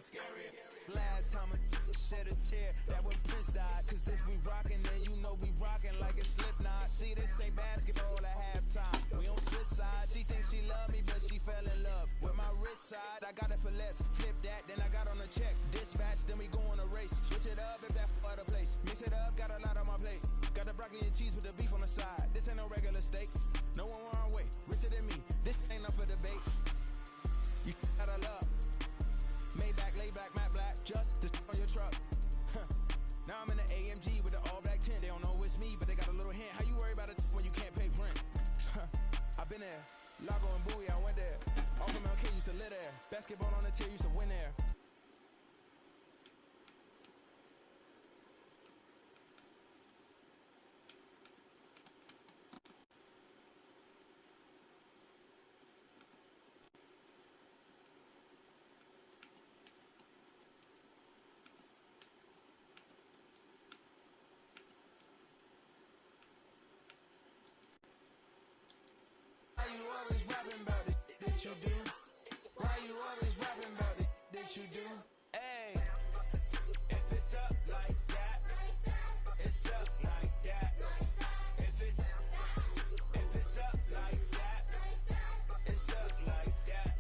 it's scary. Last time a shed a tear, that when Prince died. Cause if we rockin', then you know we rockin' like it's Slipknot. See, this ain't basketball at halftime. We on switch sides. She thinks she love me, but she fell in love with my rich side. I got it for less. Flip that, then I got on a check. Dispatch, then we go on a race. Switch it up if that other place. Mix it up, got a lot on my plate. Got the broccoli and cheese with the beef on the side. This ain't no regular steak. No one wrong way. Richer than me. This ain't up for debate. You out of love. Maybach, lay back, matte black. Just the on your truck. Now I'm in the AMG with the all black tint. They don't know it's me, but they got a little hint. How you worry about it when you can't pay rent? I've been there. Lago and Bowie, I went there. All from LK used to live there. Basketball on the tier used to win there. Why you always rapping about it that you do? Why you always rapping about it that you do? Hey, if it's up like that, it's up like that. If it's up like that, it's up like that.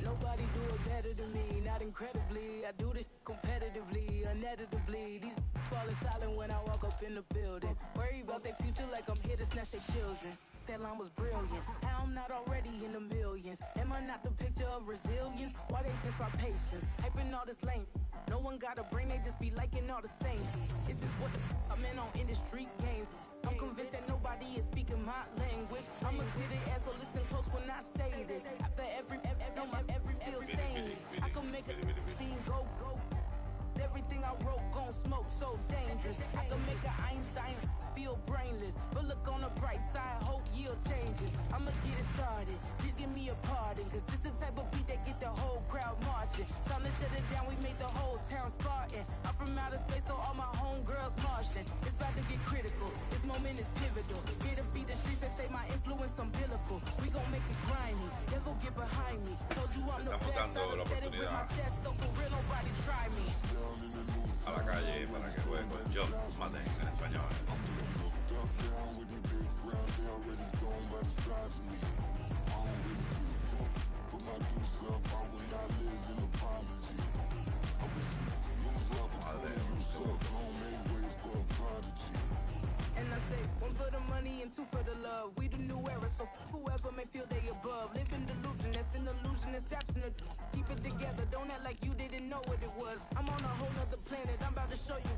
Nobody do it better than me, not incredibly. I do this competitively, uneditably. These falling silent when I walk up in the building. Worry about their future like I'm here to snatch their children. That line was brilliant. How I'm not already in the millions. Am I not the picture of resilience? Why they test my patience? Hyping all this lame. No one got a brain, they just be liking all the same. Is this what the I'm in on industry games? I'm convinced that nobody is speaking my language. I'ma get it as so listen close when I say this. After every feel stains, I can make a scene go. Everything I wrote gon' smoke, so dangerous. I can make an Einstein feel brainless, but look on the bright side, hope yield changes. I'ma get it started, please give me a pardon, cause this the type of beat that get the whole crowd marching. Time to shut it down, we made the whole town Spartan. I'm from outer space, so all my homegirls Martian. It's about to get critical, this moment is pivotal. Here to feed the streets and say my influence umbilical. We gon' make it grimy, never get behind me. Told you I'm the best, I said it with my chest, so for real nobody try me. A la calle para que juegue con John Madden en español. And I say, one for the money and two for the love. We the new era, so whoever may feel they above. Live in delusion, that's an illusion, it's absent. Keep it together, don't act like you didn't know what it was. I'm on a whole nother planet, I'm about to show you.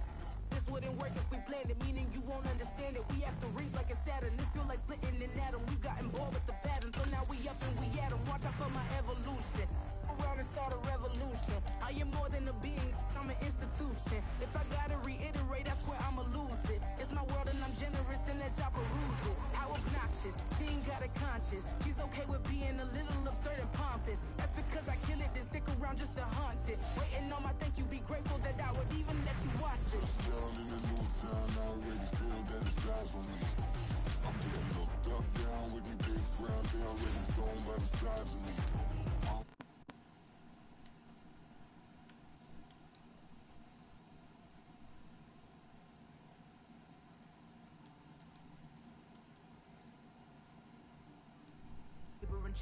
This wouldn't work if we planned it, meaning you won't understand it. We have to rings like a Saturn, this feel like splitting an atom. We gotten bored with the pattern, so now we up and we at 'em. Watch out for my evolution. Around and start a revolution. I am more than a being, I'm an institution. If I gotta reiterate, that's where I'ma lose it. It's my world and I'm generous and that y'all peruse it. How obnoxious, she ain't got a conscience. She's okay with being a little absurd and pompous. That's because I kill it, then stick around just to haunt it. Waiting on my thank you, be grateful that I would even let you watch it. Down in the new town, I already feel that it's eyes on me. I'm getting looked up, down with these big crowds, they already gone by the size of me.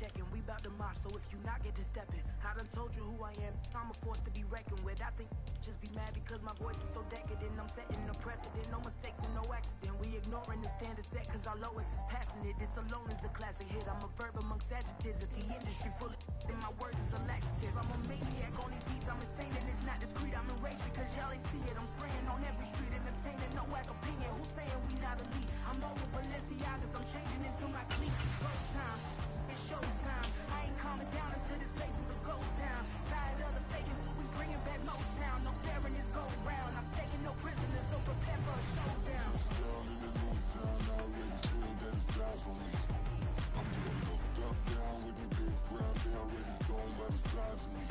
Checking, we bout to march, so if you not get to stepping, I done told you who I am, I'm a force to be reckoned with. I think just be mad because my voice is so decadent. I'm setting a precedent, no mistakes and no accident. We ignoring the as our lowest is passionate. This alone is a classic hit. I'm a verb amongst adjectives. If the industry full of then my words is a laxative. I'm a maniac on these beats. I'm insane and it's not discreet. I'm enraged because y'all ain't see it. I'm spraying on every street, entertaining no whack opinion. Who's saying we not elite? I'm over Balenciagas. I'm changing into my clique. It's go time. It's showtime. I ain't calming down until this place is a ghost town. Tired of the faking. We bringing back Motown. No sparing this go round. I'm taking no prisoners, so prepare for a showdown. Down in the new town, I already feel that it's eyes on me. I'm getting looked up, down with the big frown. They already gone by the size of me.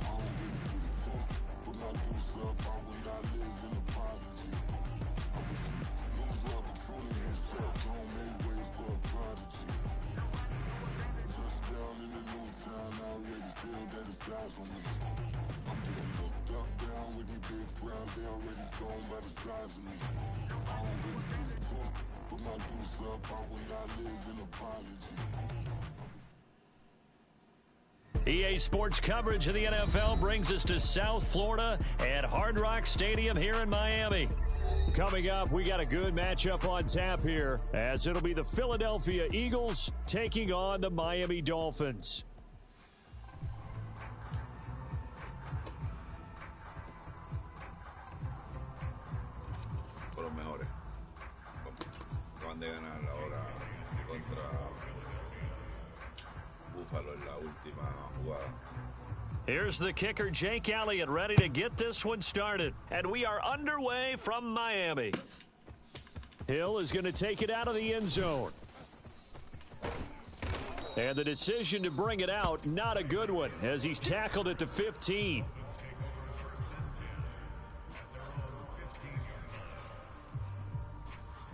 I don't really get it took. Put my deuce up, I will not live in apology. I wish you lose my opportunity yourself. Don't make way for a prodigy. Touchdown in the new town, I already feel that it's eyes on me. I'm getting looked up, down with the big frowns. They already gone by the size of me. I don't really get it took. Put my deuce up, I will not live in apology. EA Sports coverage of the NFL brings us to South Florida at Hard Rock Stadium here in Miami. Coming up, we got a good matchup on tap here, as it'll be the Philadelphia Eagles taking on the Miami Dolphins. Los mejores. Acaban de ganar ahora contra Buffalo en la última jugada. Here's the kicker, Jake Elliott, ready to get this one started. And we are underway from Miami. Hill is going to take it out of the end zone. And the decision to bring it out, not a good one, as he's tackled at the 15.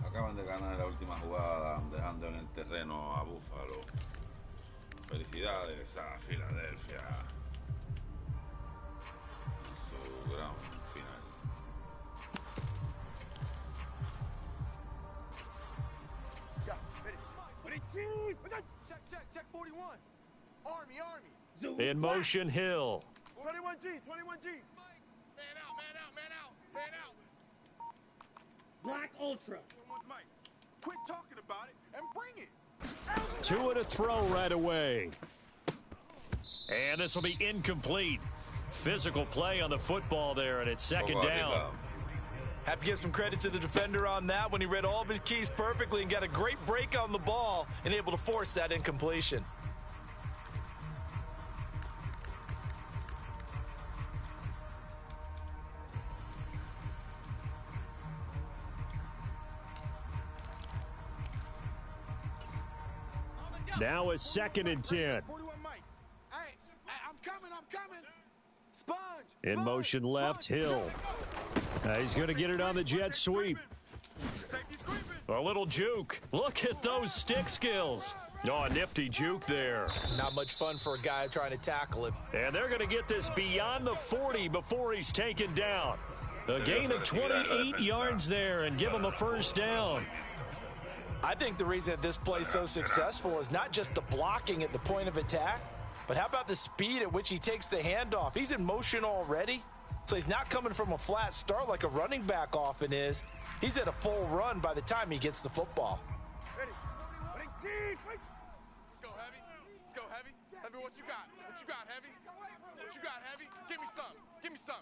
Acaban de ganar la última jugada, dejando en el terreno a Buffalo. Felicidades a Filadelfia. Su gran final. Check 41. Army. In motion, Hill. 21G. Man out. Black Ultra. Quit talking about it and bring it. Two and a throw right away. And this will be incomplete. Physical play on the football there, and it's second down. Have to give some credit to the defender on that when he read all of his keys perfectly and got a great break on the ball and able to force that incompletion. Now a 2nd and 10. 41 Mike. Hey, I'm coming. Sponge. In motion left, Hill. He's going to get it on the jet sweep. A little juke. Look at those stick skills. Oh, a nifty juke there. Not much fun for a guy trying to tackle him. And they're going to get this beyond the 40 before he's taken down. A gain of 28 yards there and give him a first down. I think the reason that this play is so successful is not just the blocking at the point of attack, but how about the speed at which he takes the handoff? He's in motion already, so he's not coming from a flat start like a running back often is. He's at a full run by the time he gets the football. Ready, team. Let's go, Heavy. Heavy, what you got, Heavy? What you got, Heavy? Give me some.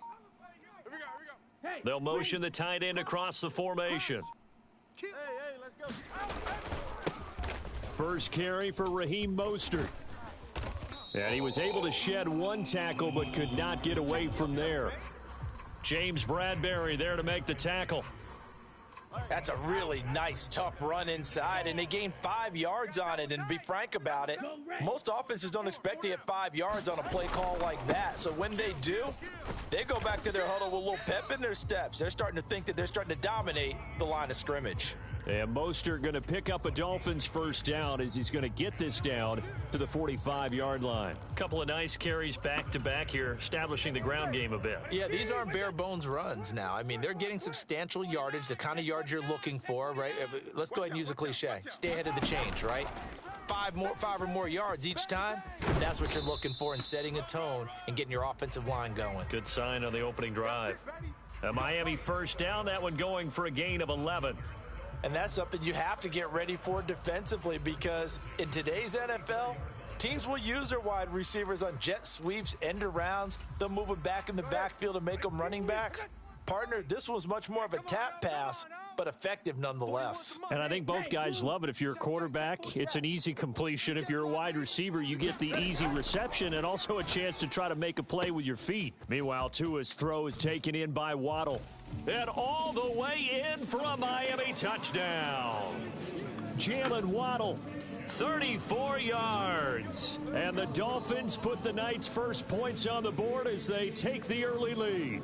Here we go. Hey. They'll motion the tight end across the formation. Hey, let's go. First carry for Raheem Mostert. And he was able to shed one tackle but could not get away from there. James Bradbury there to make the tackle. That's a really nice, tough run inside, and they gained 5 yards on it. And to be frank about it, most offenses don't expect to get 5 yards on a play call like that. So when they do, they go back to their huddle with a little pep in their steps. They're starting to think that they're starting to dominate the line of scrimmage. And Mostert going to pick up a Dolphins first down as he's going to get this down to the 45-yard line. Couple of nice carries back-to-back here, establishing the ground game a bit. Yeah, these aren't bare-bones runs now. I mean, they're getting substantial yardage, the kind of yards you're looking for, right? Let's go ahead and use a cliche. Stay ahead of the change, right? 5 or more yards each time, that's what you're looking for in setting a tone and getting your offensive line going. Good sign on the opening drive. A Miami first down, that one going for a gain of 11. And that's something you have to get ready for defensively, because in today's NFL, teams will use their wide receivers on jet sweeps, end arounds. They'll move them back in the backfield to make them running backs. Partner, this was much more of a tap pass, but effective nonetheless. And I think both guys love it. If you're a quarterback, it's an easy completion. If you're a wide receiver, you get the easy reception and also a chance to try to make a play with your feet. Meanwhile, Tua's throw is taken in by Waddle. And all the way in for a Miami touchdown. Jalen Waddle, 34 yards. And the Dolphins put the night's first points on the board as they take the early lead.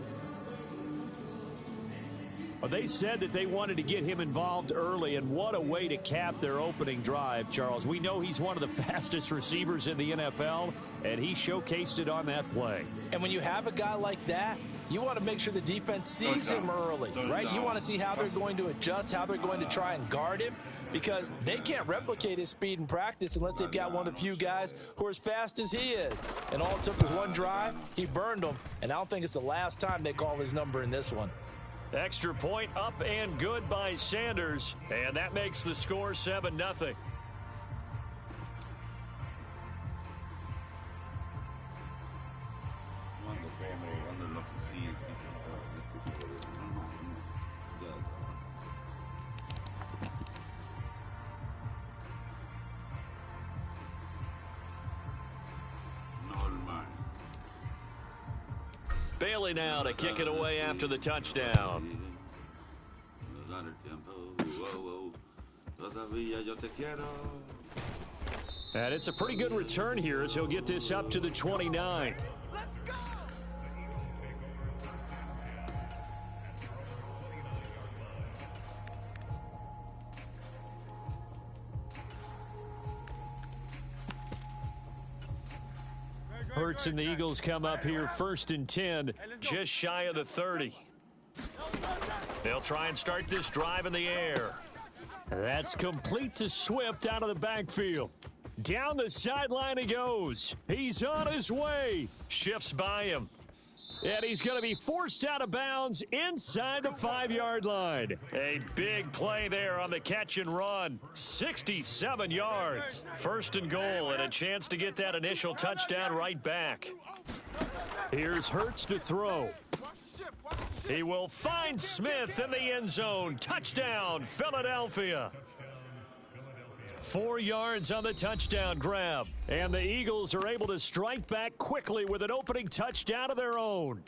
Well, they said that they wanted to get him involved early, and what a way to cap their opening drive, Charles. We know he's one of the fastest receivers in the NFL, and he showcased it on that play. And when you have a guy like that, you want to make sure the defense sees him early, right? You want to see how they're going to adjust, how they're going to try and guard him, because they can't replicate his speed in practice unless they've got one of the few guys who are as fast as he is. And all it took was one drive. He burned them, and I don't think it's the last time they call his number in this one. Extra point up and good by Sanders, and that makes the score 7-0. Bailey now to kick it away after the touchdown. And it's a pretty good return here as he'll get this up to the 29. Hurts and the Eagles come up here 1st and 10, just shy of the 30. They'll try and start this drive in the air. That's complete to Swift out of the backfield. Down the sideline he goes. He's on his way. Shifts by him. And he's going to be forced out of bounds inside the 5-yard line. A big play there on the catch and run. 67 yards. 1st and goal, and a chance to get that initial touchdown right back. Here's Hurts to throw. He will find Smith in the end zone. Touchdown, Philadelphia. 4 yards on the touchdown grab. And the Eagles are able to strike back quickly with an opening touchdown of their own.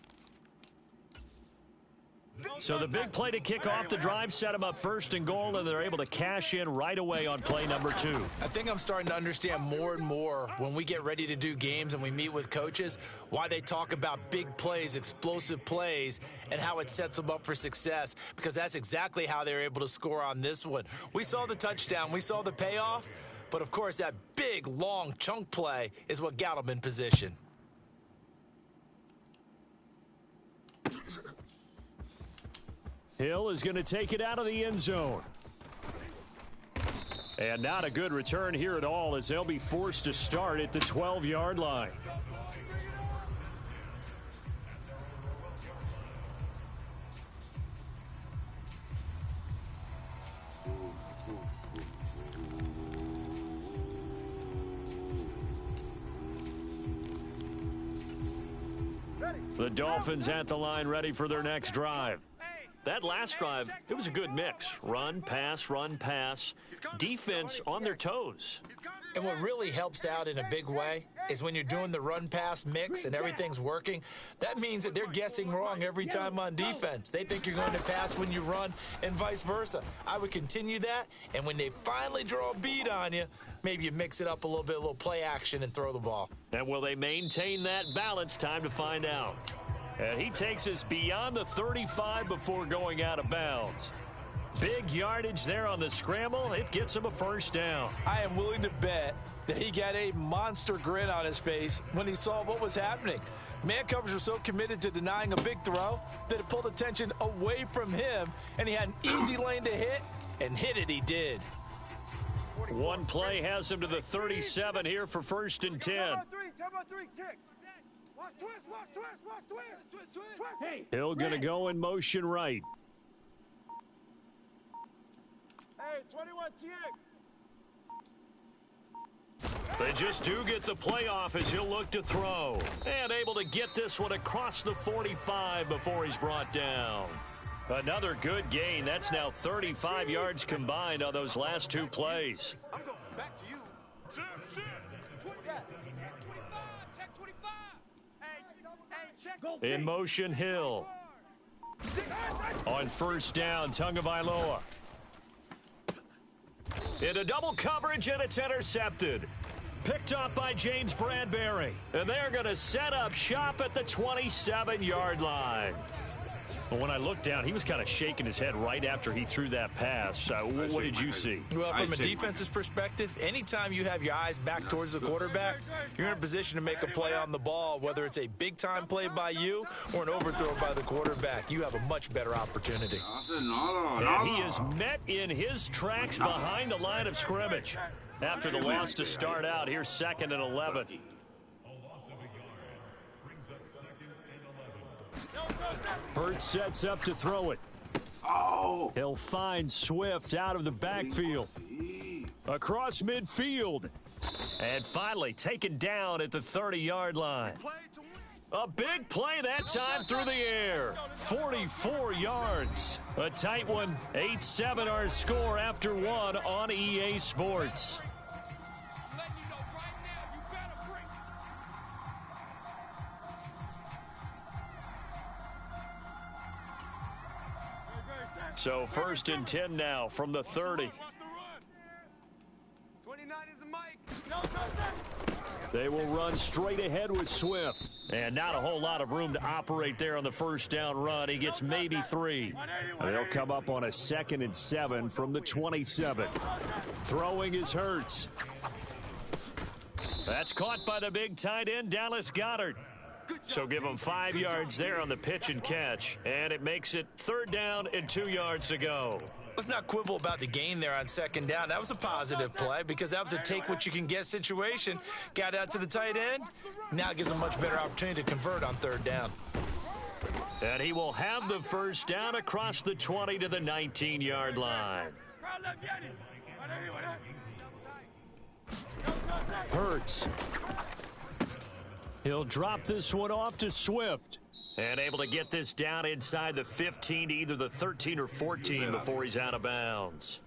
So the big play to kick off the drive set them up 1st and goal, and they're able to cash in right away on play number 2. I think I'm starting to understand more and more when we get ready to do games and we meet with coaches why they talk about big plays, explosive plays, and how it sets them up for success, because that's exactly how they're able to score on this one. We saw the touchdown, we saw the payoff, but of course that big, long chunk play is what got them in position. Hill is going to take it out of the end zone. And not a good return here at all, as they'll be forced to start at the 12-yard line. The Dolphins at the line, ready for their next drive. That last drive, it was a good mix. Run, pass, defense on their toes. And what really helps out in a big way is when you're doing the run-pass mix and everything's working, that means that they're guessing wrong every time on defense. They think you're going to pass when you run and vice versa. I would continue that, and when they finally draw a bead on you, maybe you mix it up a little bit, a little play action, and throw the ball. And will they maintain that balance? Time to find out. And he takes us beyond the 35 before going out of bounds. Big yardage there on the scramble. It gets him a 1st down. I am willing to bet that he got a monster grin on his face when he saw what was happening. Man covers were so committed to denying a big throw that it pulled attention away from him, and he had an easy lane to hit, and hit it he did. One play has him to the 37 here for 1st and 10. Hill going to go in motion right. They just do get the playoff as he'll look to throw. And able to get this one across the 45 before he's brought down. Another good gain. That's now 35 yards combined on those last two plays. I'm going back to you. In motion, Hill. On first down, Tagovailoa. Into double coverage, and it's intercepted. Picked up by James Bradbury. And they're going to set up shop at the 27-yard line. Well, when I looked down, he was kind of shaking his head right after he threw that pass. What did you see? Well, from a defense's perspective, anytime you have your eyes back towards the quarterback, you're in a position to make a play on the ball, whether it's a big-time play by you or an overthrow by the quarterback. You have a much better opportunity. And he is met in his tracks behind the line of scrimmage. After the loss to start out, here's 2nd and 11. Hurts sets up to throw it. He'll find Swift out of the backfield. Across midfield. And finally taken down at the 30-yard line. A big play that time through the air. 44 yards. A tight one. 8-7 our score after one on EA Sports. So 1st and 10 now from the 30. 29 is the mic. They will run straight ahead with Swift. And not a whole lot of room to operate there on the first down run. He gets maybe 3. They'll come up on a 2nd and 7 from the 27. Throwing is Hurts. That's caught by the big tight end, Dallas Goedert. So give him 5 yards there on the pitch and catch. And it makes it 3rd down and 2 yards to go. Let's not quibble about the gain there on 2nd down. That was a positive play because that was a take-what-you-can-get situation. Got out to the tight end. Now it gives him a much better opportunity to convert on 3rd down. And he will have the first down across the 20 to the 19-yard line. Hurts. He'll drop this one off to Swift. And able to get this down inside the 15 to either the 13 or 14 before he's out of bounds.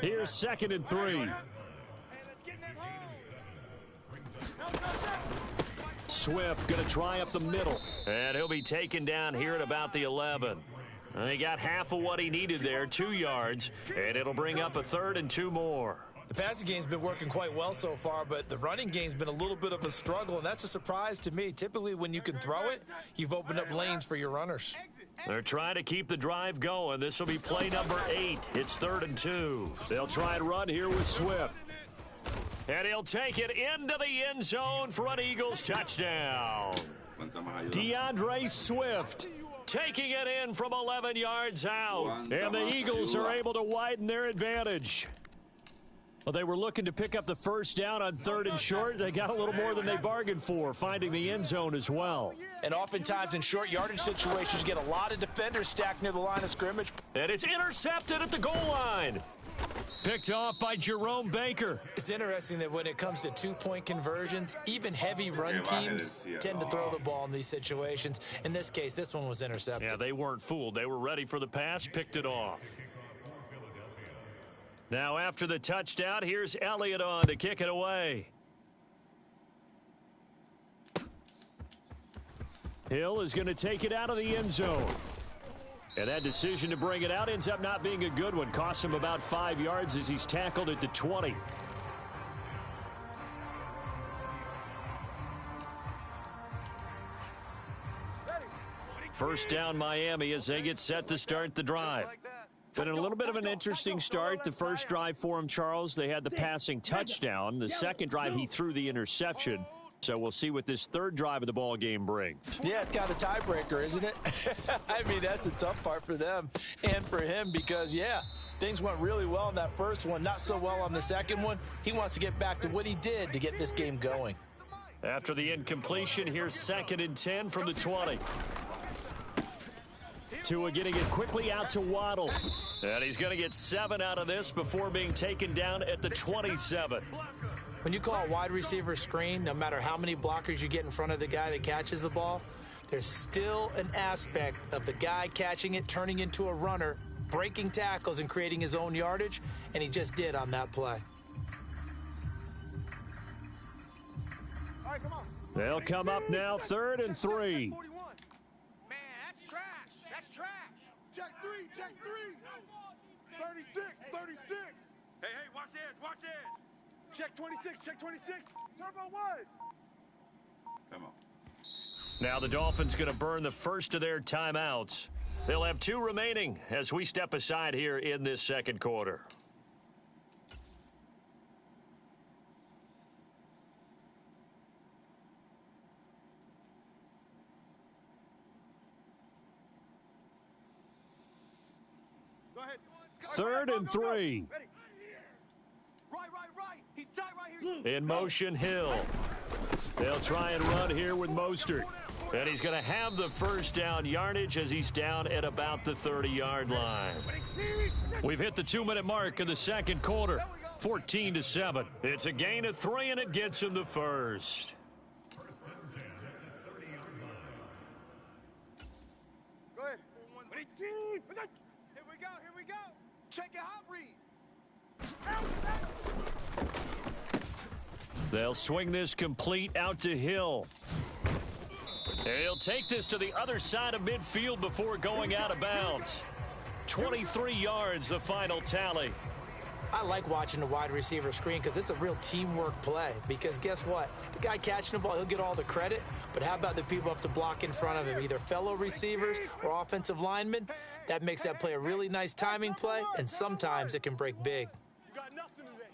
Here's 2nd and 3. Swift going to try up the middle. And he'll be taken down here at about the 11. He got half of what he needed there, 2 yards. And it'll bring up a 3rd and 2 more. The passing game's been working quite well so far, but the running game's been a little bit of a struggle, and that's a surprise to me. Typically, when you can throw it, you've opened up lanes for your runners. They're trying to keep the drive going. This will be play number 8. It's 3rd and 2. They'll try and run here with Swift. And he'll take it into the end zone for an Eagles touchdown. DeAndre Swift taking it in from 11 yards out. And the Eagles are able to widen their advantage. Well, they were looking to pick up the first down on 3rd and short. They got a little more than they bargained for, finding the end zone as well. And oftentimes in short yardage situations, you get a lot of defenders stacked near the line of scrimmage. And it's intercepted at the goal line. Picked off by Jerome Baker. It's interesting that when it comes to two-point conversions, even heavy run teams tend to throw the ball in these situations. In this case, this one was intercepted. Yeah, they weren't fooled. They were ready for the pass, picked it off. Now after the touchdown, here's Elliott on to kick it away. Hill is going to take it out of the end zone. And that decision to bring it out ends up not being a good one. Costs him about 5 yards as he's tackled at the 20. First down Miami as they get set to start the drive. Been a little bit of an interesting start. The first drive for him, Charles, they had the passing touchdown. The second drive, he threw the interception. So we'll see what this third drive of the ball game brings. Yeah, it's kind of a tiebreaker, isn't it? I mean, that's the tough part for them and for him because, yeah, things went really well on that first one, not so well on the second one. He wants to get back to what he did to get this game going. After the incompletion, here's 2nd and 10 from the 20. Tua getting it quickly out to Waddle. And he's going to get 7 out of this before being taken down at the 27. When you call a wide receiver screen, no matter how many blockers you get in front of the guy that catches the ball, there's still an aspect of the guy catching it, turning into a runner, breaking tackles and creating his own yardage, and he just did on that play. All right, come on. They'll come up now, 3rd and 3. Man, that's trash. That's trash. Check 3, check 3. 36, 36. Hey, watch edge, watch edge. Check 26, check 26. Turbo 1. Come on. Now the Dolphins going to burn the first of their timeouts. They'll have 2 remaining as we step aside here in this second quarter. Go ahead. 3rd and 3. Ready. Right. He's tight right here. In motion, Hill. They'll try and run here with Mostert. And he's going to have the first down yardage as he's down at about the 30-yard line. We've hit the 2-minute mark of the second quarter. 14-7. It's a gain of 3, and it gets him the first. Go ahead. 18. Here we go. Check your hot read. They'll swing this complete out to Hill. He'll take this to the other side of midfield before going out of bounds. 23 yards, the final tally. I like watching the wide receiver screen because it's a real teamwork play. Because guess what? The guy catching the ball, he'll get all the credit. But how about the people have to block in front of him, either fellow receivers or offensive linemen? That makes that play a really nice timing play, and sometimes it can break big. You got nothing today.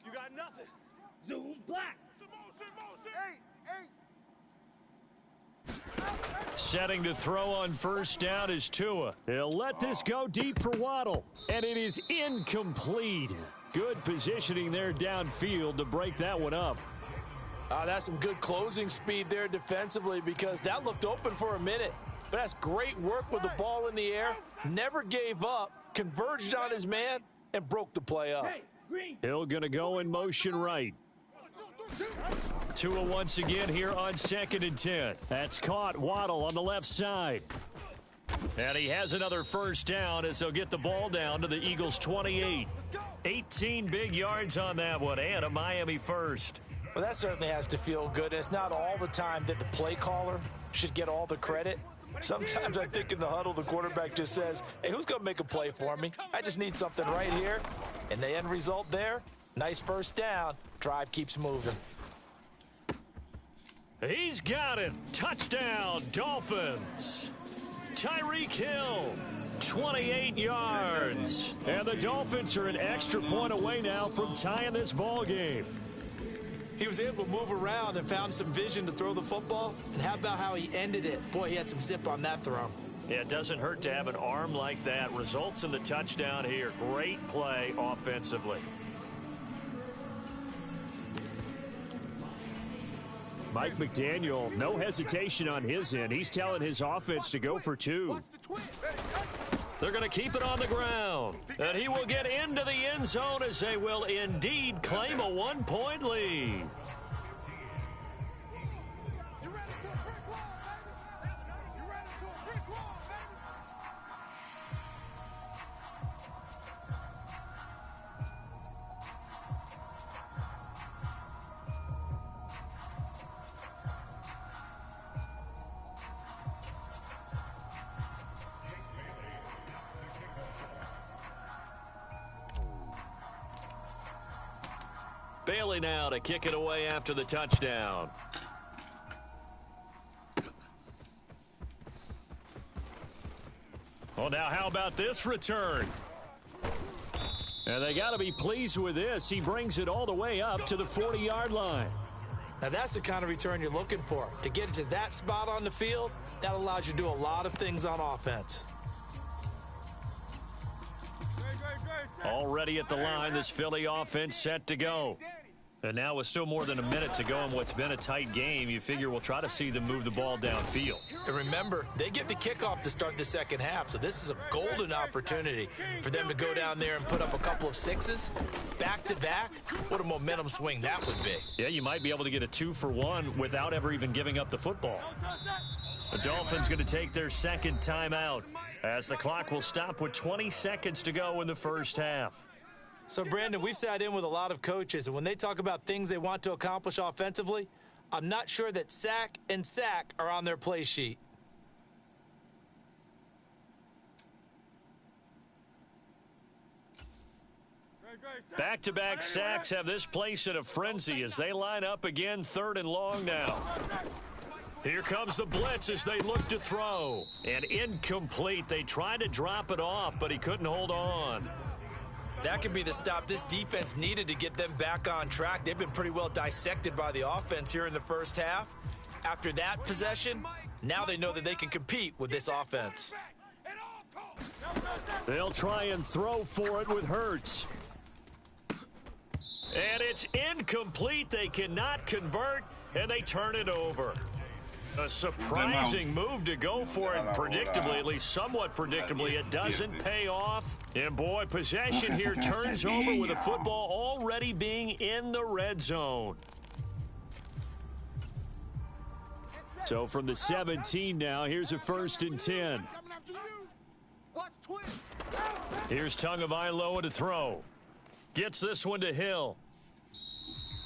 You got nothing. Zoom black. Setting to throw on first down is Tua. He'll let this go deep for Waddle, and it is incomplete. Good positioning there downfield to break that one up. That's some good closing speed there defensively because that looked open for a minute. But that's great work with the ball in the air. Never gave up, converged on his man, and broke the play up. Hill going to go in motion right. Tua once again here on 2nd and 10. That's caught. Waddle on the left side. And he has another first down as they'll get the ball down to the Eagles' 28. 18 big yards on that one and a Miami first. Well, that certainly has to feel good. It's not all the time that the play caller should get all the credit. Sometimes I think in the huddle, the quarterback just says, hey, who's going to make a play for me? I just need something right here. And the end result there, nice first down. Drive keeps moving. He's got it. Touchdown, Dolphins. Tyreek Hill, 28 yards. And the Dolphins are an extra point away now from tying this ball game. He was able to move around and found some vision to throw the football. And how about how he ended it? Boy, he had some zip on that throw. Yeah, it doesn't hurt to have an arm like that. Results in the touchdown here. Great play offensively. Mike McDaniel, no hesitation on his end. He's telling his offense to go for 2. They're going to keep it on the ground. And he will get into the end zone as they will indeed claim a 1-point lead. Bailey now to kick it away after the touchdown. Well, now how about this return? And they got to be pleased with this. He brings it all the way up to the 40-yard line. Now that's the kind of return you're looking for. To get it to that spot on the field, that allows you to do a lot of things on offense. Already at the line, this Philly offense set to go. And now with still more than a minute to go in what's been a tight game, you figure we'll try to see them move the ball downfield. And remember, they get the kickoff to start the second half, so this is a golden opportunity for them to go down there and put up a couple of sixes back-to-back. What a momentum swing that would be. Yeah, you might be able to get a 2-for-1 without ever even giving up the football. The Dolphins going to take their second timeout as the clock will stop with 20 seconds to go in the first half. So, Brandon, we sat in with a lot of coaches, and when they talk about things they want to accomplish offensively, I'm not sure that sack and sack are on their play sheet. Back-to-back sacks have this place in a frenzy as they line up again, 3rd and long now. Here comes the blitz as they look to throw. And incomplete. They tried to drop it off, but he couldn't hold on. That could be the stop this defense needed to get them back on track. They've been pretty well dissected by the offense here in the first half. After that possession, now they know that they can compete with this offense. They'll try and throw for it with Hurts. And it's incomplete. They cannot convert, and they turn it over. A surprising move to go for it predictably, at least somewhat predictably. It doesn't pay off. And, boy, possession here turns over with the football already being in the red zone. So from the 17 now, here's a 1st and 10. Here's Tagovailoa to throw. Gets this one to Hill.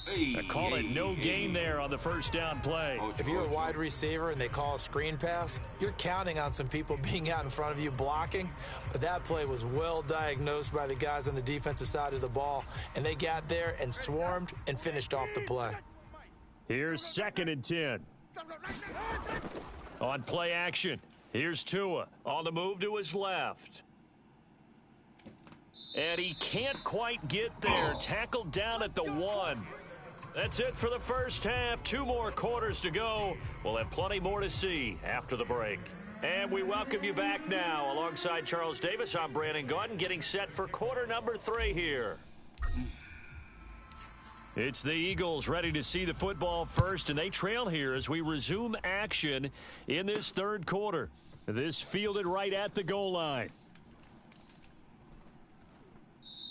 I call it no gain there on the first down play. If you're a wide receiver and they call a screen pass, you're counting on some people being out in front of you blocking. But that play was well diagnosed by the guys on the defensive side of the ball, and they got there and swarmed and finished off the play. Here's 2nd and 10. On play action, here's Tua on the move to his left. And he can't quite get there. Tackled down at the 1. That's it for the first half. 2 more quarters to go. We'll have plenty more to see after the break. And we welcome you back now. Alongside Charles Davis, I'm Brandon Gaudin, getting set for quarter number 3 here. It's the Eagles ready to see the football first, and they trail here as we resume action in this 3rd quarter. This fielded right at the goal line.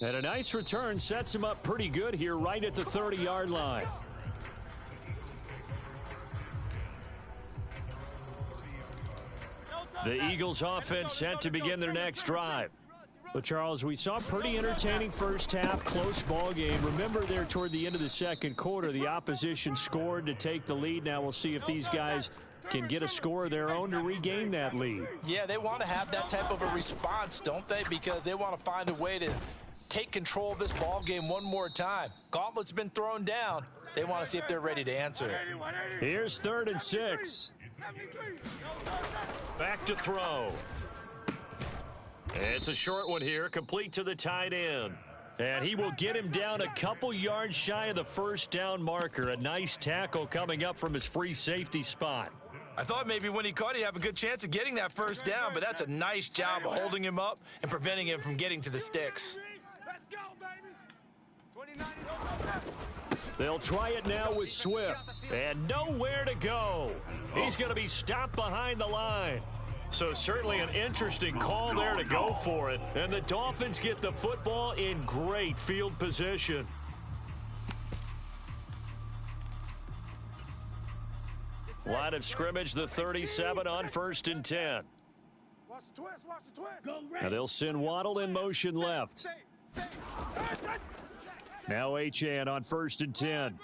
And a nice return sets him up pretty good here right at the 30-yard line. The Eagles offense set to begin their next drive. So, Charles, we saw a pretty entertaining first half, close ball game. Remember there toward the end of the 2nd quarter, the opposition scored to take the lead. Now we'll see if these guys can get a score of their own to regain that lead. Yeah, they want to have that type of a response, don't they? Because they want to find a way to take control of this ball game one more time. Gauntlet's been thrown down. They want to see if they're ready to answer it. Here's 3rd and 6. Back to throw. It's a short one here, complete to the tight end. And he will get him down a couple yards shy of the first down marker. A nice tackle coming up from his free safety spot. I thought maybe when he caught, he'd have a good chance of getting that first down, but that's a nice job of holding him up and preventing him from getting to the sticks. They'll try it now with Swift, and nowhere to go. He's going to be stopped behind the line. So certainly an interesting call there to go for it. And the Dolphins get the football in great field position. Line of scrimmage, the 37 on 1st and 10. Now they'll send Waddle in motion left. Now Achane on 1st and 10.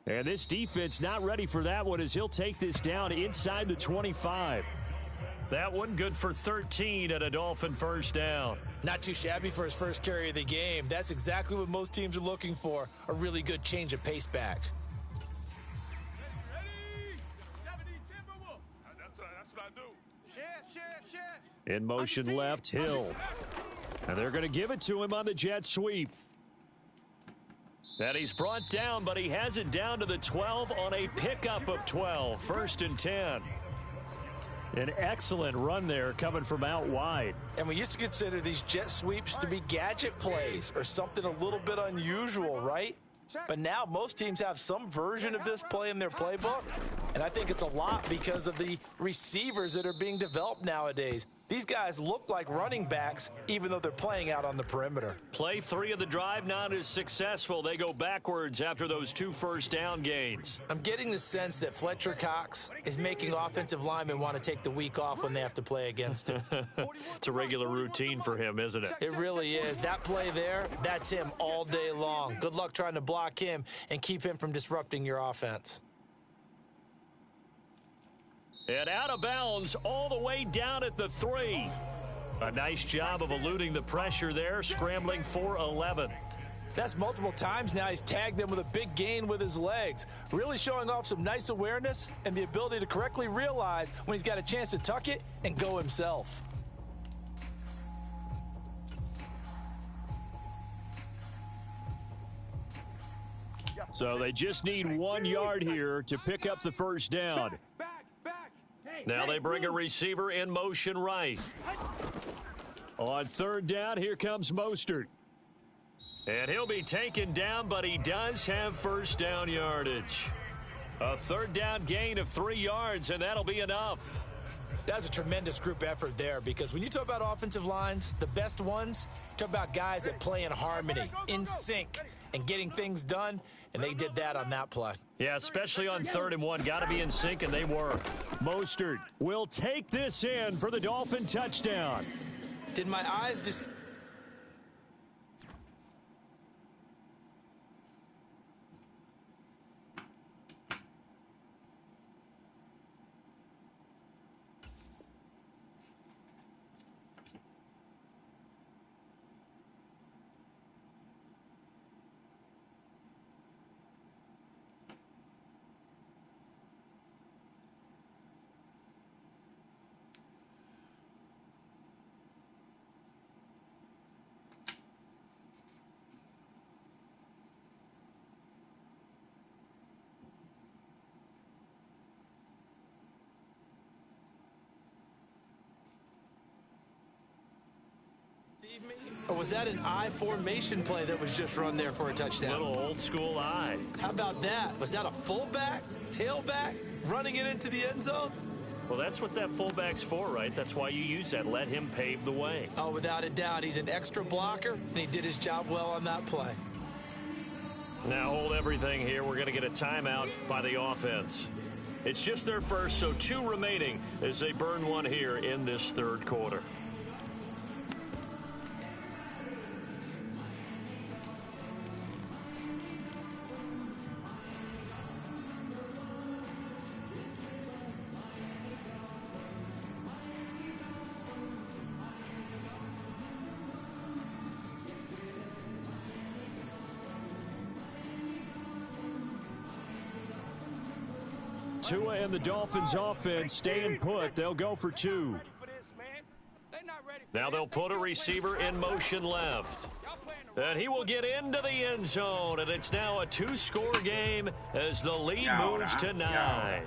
And this defense not ready for that one as he'll take this down inside the 25. That one good for 13 at a Dolphin first down. Not too shabby for his first carry of the game. That's exactly what most teams are looking for, a really good change of pace back. In motion left, Hill. And they're going to give it to him on the jet sweep. And he's brought down, but he has it down to the 12 on a pickup of 12. 1st and 10. An excellent run there coming from out wide. And we used to consider these jet sweeps to be gadget plays or something a little bit unusual, right? But now most teams have some version of this play in their playbook, and I think it's a lot because of the receivers that are being developed nowadays. These guys look like running backs, even though they're playing out on the perimeter. Play 3 of the drive not as successful. They go backwards after those 2 first down gains. I'm getting the sense that Fletcher Cox is making offensive linemen want to take the week off when they have to play against him. It's a regular routine for him, isn't it? It really is. That play there, that's him all day long. Good luck trying to block him and keep him from disrupting your offense. And out of bounds all the way down at the 3. A nice job of eluding the pressure there, scrambling for 11. That's multiple times now. He's tagged them with a big gain with his legs, really showing off some nice awareness and the ability to correctly realize when he's got a chance to tuck it and go himself. So they just need 1 yard here to pick up the first down. Now they bring a receiver in motion right. On 3rd down, here comes Mostert. And he'll be taken down, but he does have first down yardage. A 3rd down gain of 3 yards, and that'll be enough. That's a tremendous group effort there, because when you talk about offensive lines, the best ones, talk about guys that play in harmony, in sync, and getting things done, and they did that on that play. Yeah, especially on 3rd and 1. Got to be in sync, and they were. Mostert will take this in for the Dolphin touchdown. Did my eyes just... me? Or was that an I formation play that was just run there for a touchdown? Little old school I. How about that? Was that a fullback, tailback, running it into the end zone? Well, that's what that fullback's for, right? That's why you use that. Let him pave the way. Oh, without a doubt. He's an extra blocker, and he did his job well on that play. Now hold everything here. We're going to get a timeout by the offense. It's just their first, so 2 remaining as they burn 1 here in this 3rd quarter. Tua and the Dolphins offense staying put. They'll go for 2. Now they'll put a receiver in motion left. And he will get into the end zone. And it's now a 2-score game as the lead moves to 9.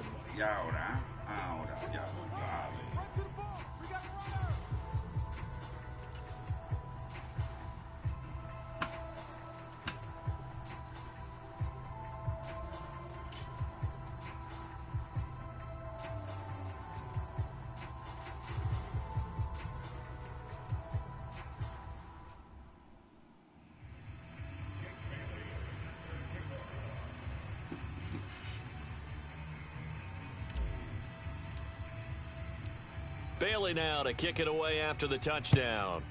Bailey now to kick it away after the touchdown.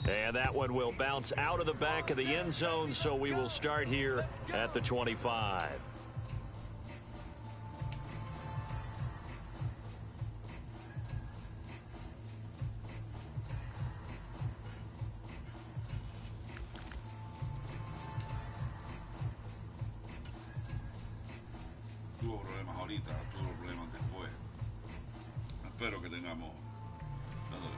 And that one will bounce out of the back of the end zone, so we will start here at the 25. Tuvo problemas ahorita, tuvo problemas después. Espero que tengamos. Dándole.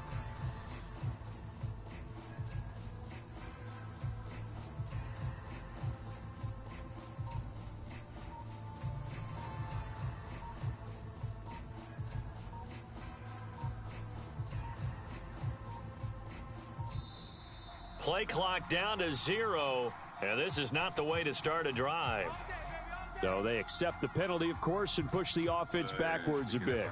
Play clock down to 0, and this is not the way to start a drive. So they accept the penalty, of course, and push the offense backwards a bit.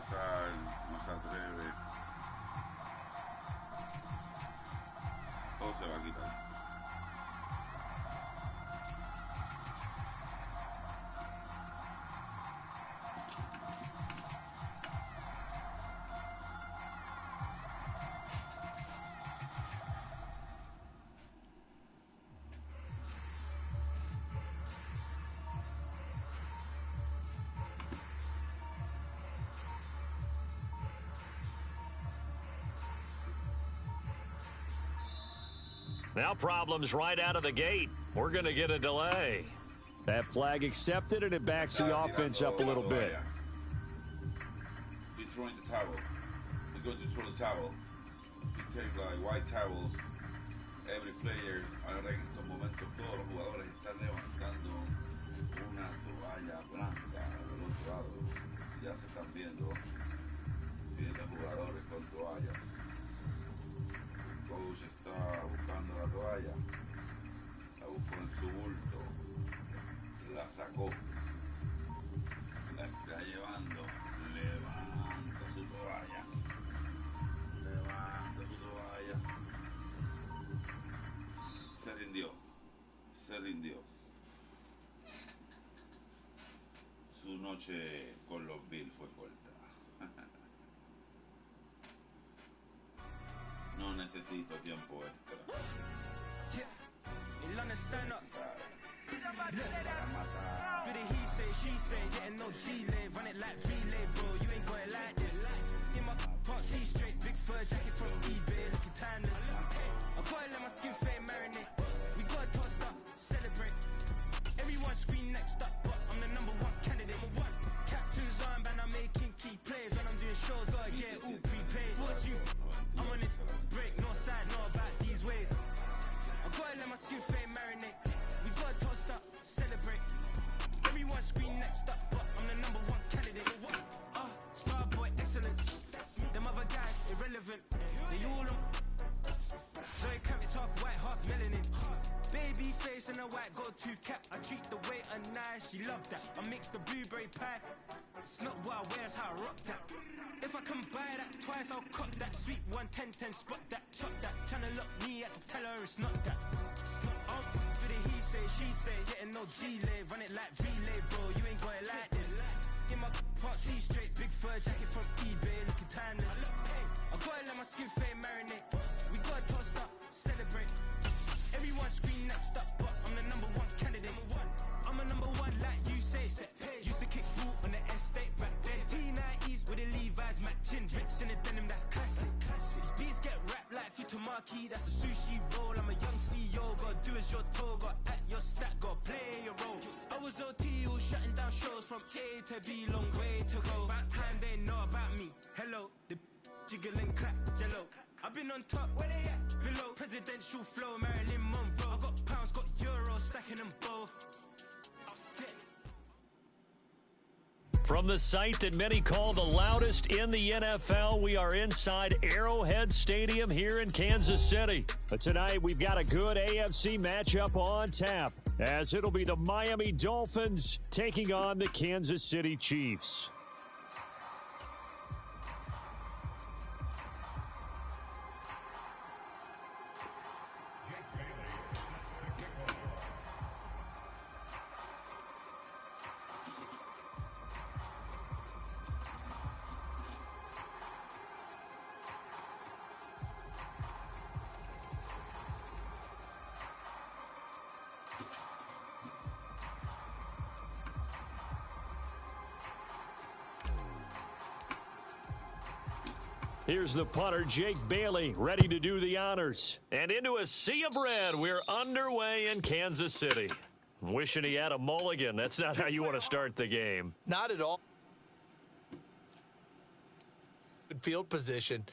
Now problems right out of the gate. We're going to get a delay. That flag accepted, and it backs the offense up a little bit. He's throwing the towel. He's going to throw the towel. He takes like white towels. Every player, ahora en estos momentos todos los jugadores están levantando una toalla blanca del otro lado. Ya se están viendo 7 jugadores con toallas. El coach está buscando la toalla, la buscó en su bulto, la sacó, la está llevando, levanta su toalla, se rindió. Su noche con los Bills fue corta. No necesito tiempo extra. Bit of he say, she say, getting no delay, run it like relay, bro. You ain't got it like this. In my can't see straight, big fur jacket from eBay, looking timeless. I gotta let my skin fade marinate. We gotta toast up, celebrate. Everyone scream next up, but I'm the #1 candidate. Captain's armband, I'm making key plays when I'm doing shows. Gotta get all prepaid. Fortune, I'm on it, break, no side, no about these ways. I gotta let my skin fade marinate. We gotta toast up, celebrate. Everyone scream next up, but I'm the #1 candidate. Starboy excellence. Them other guys irrelevant. They all on. Zoe Kravitz half white, half melanin. Baby face and a white gold tooth cap. I treat the waiter nice, she love that. I mix the blueberry pie. It's not what I wear, it's how I rock that. If I can buy that twice, I'll cop that. Sweet 110, spot that, chop that. Tryna lock me at the teller, it's not that. For the he say, she say, getting no delay. Run it like relay, bro, you ain't got it like this. In my part, see straight, big fur jacket from eBay, looking timeless. I gotta let my skin fade marinate. We gotta toast up, celebrate. Everyone scream next up, but I'm the #1 candidate. I'm a #1 like you say, set page. Used to kick boot on the estate back then. T90s with the Levi's matching. Drips in the denim, that's classic. These beats get wrapped like Futamaki, that's a sushi roll. I'm a young CEO, gotta do as you're told. Gotta act your stat, gotta play your role. I was OT, all shutting down shows from A to B, long way to go. About time they know about me. Hello, the jiggle and clap, jello. I've been on top, where they at? Below, presidential flow, Marilyn Monroe. I got pounds, got euros, stacking them both. From the site that many call the loudest in the NFL, we are inside Arrowhead Stadium here in Kansas City. But tonight, we've got a good AFC matchup on tap, as it'll be the Miami Dolphins taking on the Kansas City Chiefs. Here's the punter, Jake Bailey, ready to do the honors. And into a sea of red, we're underway in Kansas City. Wishing he had a mulligan. That's not how you want to start the game. Not at all. Good field position,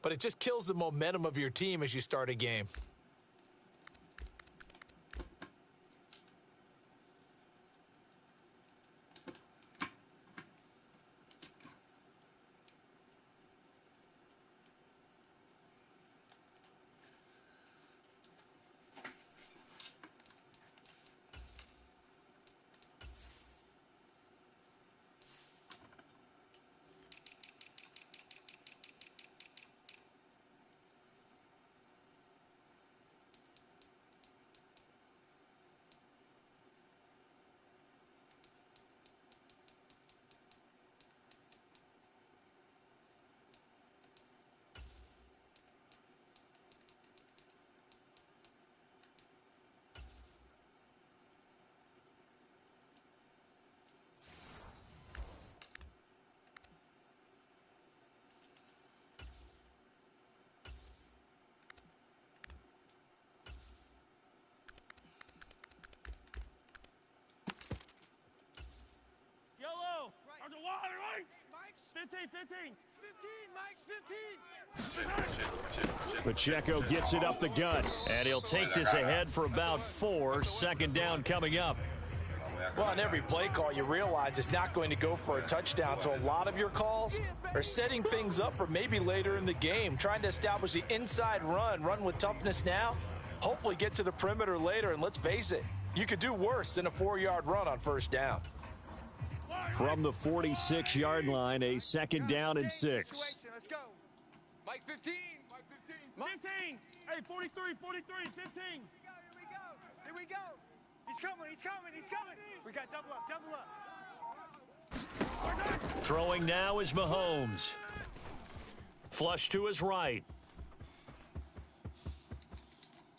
but it just kills the momentum of your team as you start a game. Pacheco gets it up the gut, and he'll take this ahead for about 4. Second down coming up. Well, on every play call, you realize it's not going to go for a touchdown, so a lot of your calls are setting things up for maybe later in the game, trying to establish the inside run with toughness now, hopefully get to the perimeter later, and let's face it, you could do worse than a 4-yard run on first down. From the 46-yard line, a second down and 6. Let's go. Mike 15. Mike 15. 15. Hey, 43, 15. Here we go. He's coming. We got double up. Throwing now is Mahomes. Flush to his right.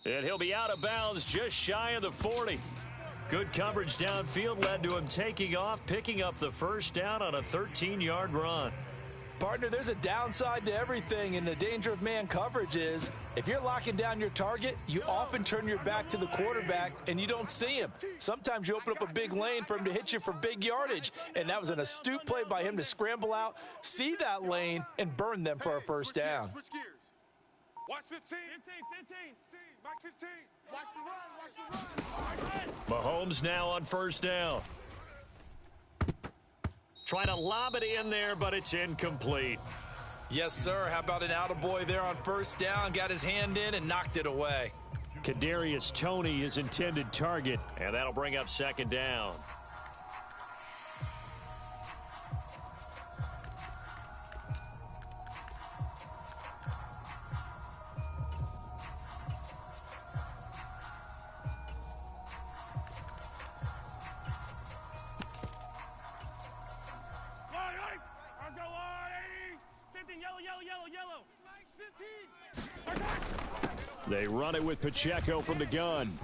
And he'll be out of bounds just shy of the 40. Good coverage downfield led to him taking off, picking up the first down on a 13-yard run. Partner, there's a downside to everything, and the danger of man coverage is if you're locking down your target, you often turn your back to the quarterback and you don't see him. Sometimes you open up a big lane for him to hit you for big yardage, and that was an astute play by him to scramble out, see that lane, and burn them for a first down. Switch gears. Watch 15. 15. Mike 15. Watch the run. Mahomes now on first down. Trying to lob it in there, but it's incomplete. Yes, sir. How about an attaboy there on first down? Got his hand in and knocked it away. Kadarius Toney, his intended target, and that'll bring up second down. Yellow. They run it with Pacheco from the gun.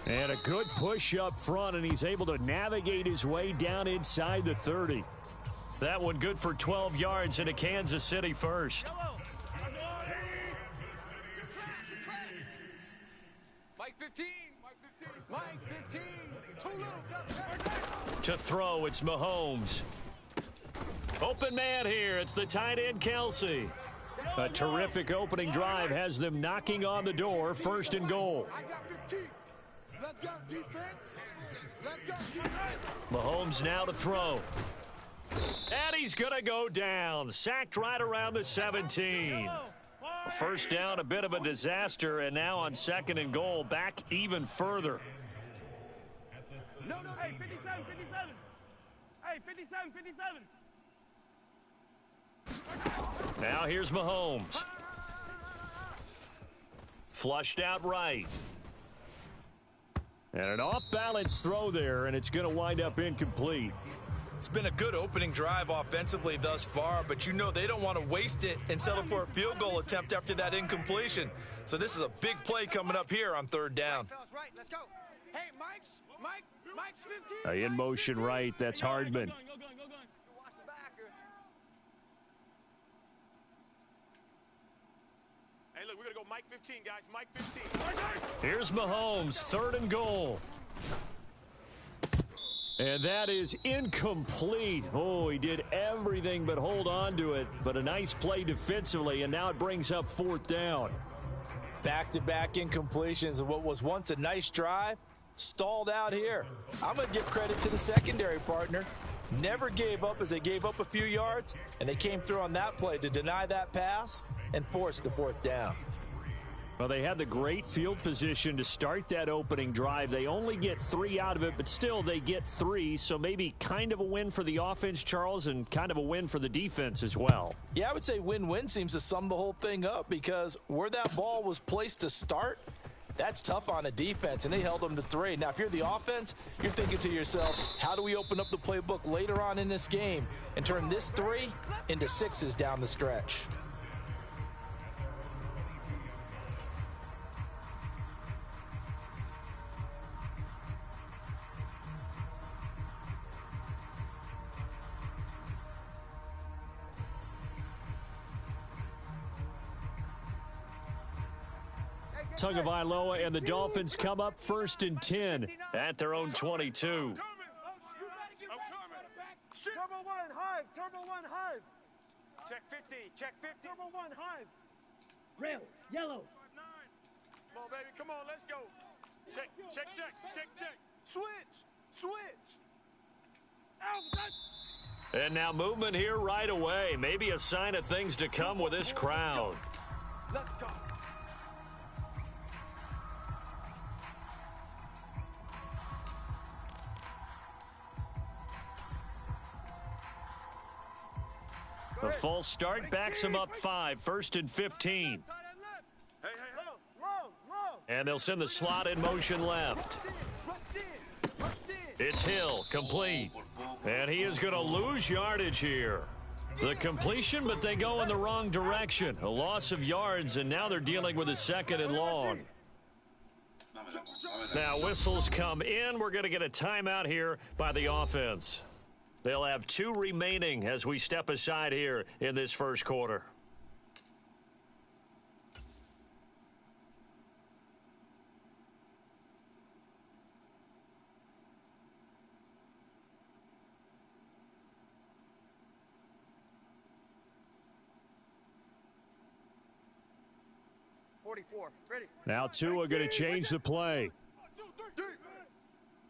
And a good push up front, and he's able to navigate his way down inside the 30. That one good for 12 yards into Kansas City first. Mike 15. Too little. To throw, it's Mahomes. Open man here. It's the tight end, Kelsey. A terrific opening drive has them knocking on the door. First and goal. I got 15. Let's go, defense. Mahomes now to throw. And he's going to go down. Sacked right around the 17. First down, a bit of a disaster, and now on second and goal, back even further. No, hey, 57. Hey, 57. Now here's Mahomes. Flushed out right. And an off-balance throw there, and it's going to wind up incomplete. It's been a good opening drive offensively thus far, but you know they don't want to waste it and settle for a field goal attempt after that incompletion. So this is a big play coming up here on third down. Right, let's go. Hey, Mike's 15. In motion right, that's Hardman. Go. Watch the back. Hey, look, we're going to go Mike 15, guys. Mike 15. Here's Mahomes, third and goal. And that is incomplete. Oh, he did everything but hold on to it. But a nice play defensively, and now it brings up fourth down. Back-to-back incompletions of what was once a nice drive, stalled out here. I'm going to give credit to the secondary partner. Never gave up as they gave up a few yards, and they came through on that play to deny that pass and force the fourth down. Well, they had the great field position to start that opening drive. They only get 3 out of it, but still they get 3, so maybe kind of a win for the offense, Charles, and kind of a win for the defense as well. Yeah, I would say win-win seems to sum the whole thing up because where that ball was placed to start, that's tough on a defense, and they held them to 3. Now, if you're the offense, you're thinking to yourself, how do we open up the playbook later on in this game and turn this 3 into 6s down the stretch? Tagovailoa and the Dolphins come up first and 10 at their own 22. Turbo 1, Hive, 50. Check 50. Number 1, high. Rail, yellow. 5-9. Come on, baby. Come on, let's go. Check, check, check, check, check. Switch, switch. And now movement here right away. Maybe a sign of things to come with this crowd. Let's go. The false start backs him up 5, 1st and 15. Hey, And they'll send the slot in motion left. It's Hill, complete. And he is going to lose yardage here. The completion, but they go in the wrong direction. A loss of yards, and now they're dealing with a 2nd and long. Now whistles come in. We're going to get a timeout here by the offense. They'll have 2 remaining as we step aside here in this first quarter. Ready. Now Tua going to change the play.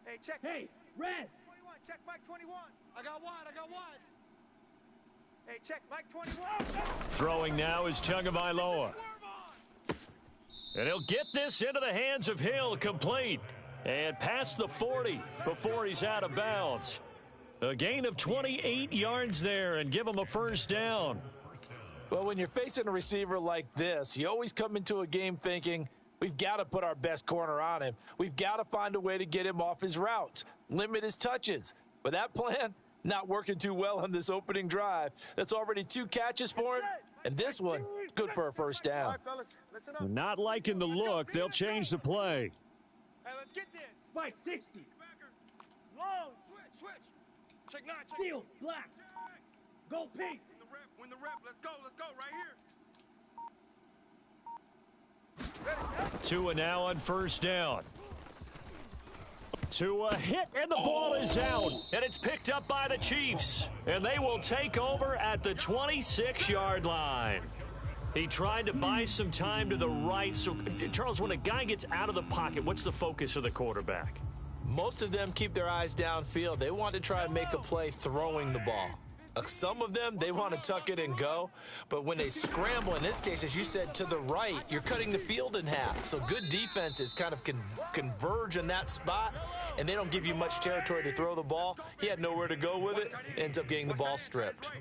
Hey, check. Hey, red. 21. Check Mike 21. I got wide. Hey, check Mike 21. Throwing now is Tagovailoa. And he'll get this into the hands of Hill, complete. And past the 40 before he's out of bounds. A gain of 28 yards there and give him a first down. Well, when you're facing a receiver like this, you always come into a game thinking, we've got to put our best corner on him. We've got to find a way to get him off his routes, limit his touches. But that plan, not working too well on this opening drive. That's already 2 catches for him, and this one, good for a first down. All right, fellas, listen up. Not liking the look, they'll change the play. Hey, let's get this. Spike 60. Long. Switch. Check 9. Check. Steel, black. Go pink. Win the rep. Let's go right here. Tua now on first down. Tua hit, and the ball is out. And it's picked up by the Chiefs. And they will take over at the 26-yard line. He tried to buy some time to the right. So, Charles, when a guy gets out of the pocket, what's the focus of the quarterback? Most of them keep their eyes downfield. They want to try and make a play throwing the ball. Some of them, they want to tuck it and go. But when they scramble, in this case, as you said, to the right, you're cutting the field in half. So good defenses kind of converge in that spot, and they don't give you much territory to throw the ball. He had nowhere to go with it, ends up getting the ball stripped.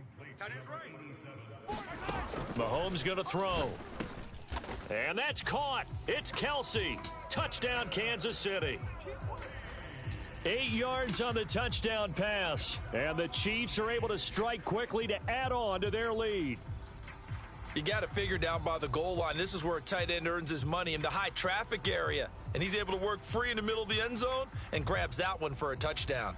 Mahomes going to throw. And that's caught. It's Kelsey. Touchdown, Kansas City. 8 yards on the touchdown pass. And the Chiefs are able to strike quickly to add on to their lead. You got to figure down by the goal line. This is where a tight end earns his money, in the high traffic area. And he's able to work free in the middle of the end zone and grabs that one for a touchdown.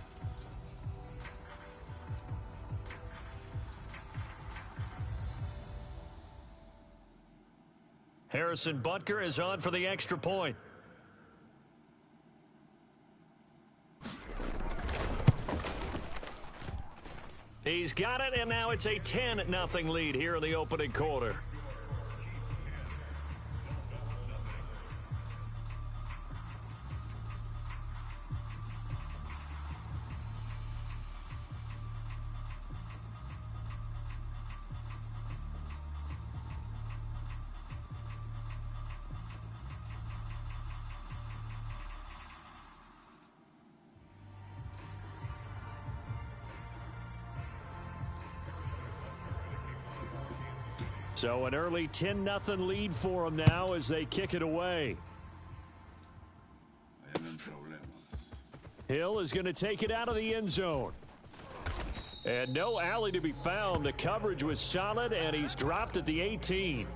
Harrison Butker is on for the extra point. He's got it, and now it's a 10-0 lead here in the opening quarter. So an early 10-0 lead for them now as they kick it away. Hill is going to take it out of the end zone. And no alley to be found. The coverage was solid, and he's dropped at the 18.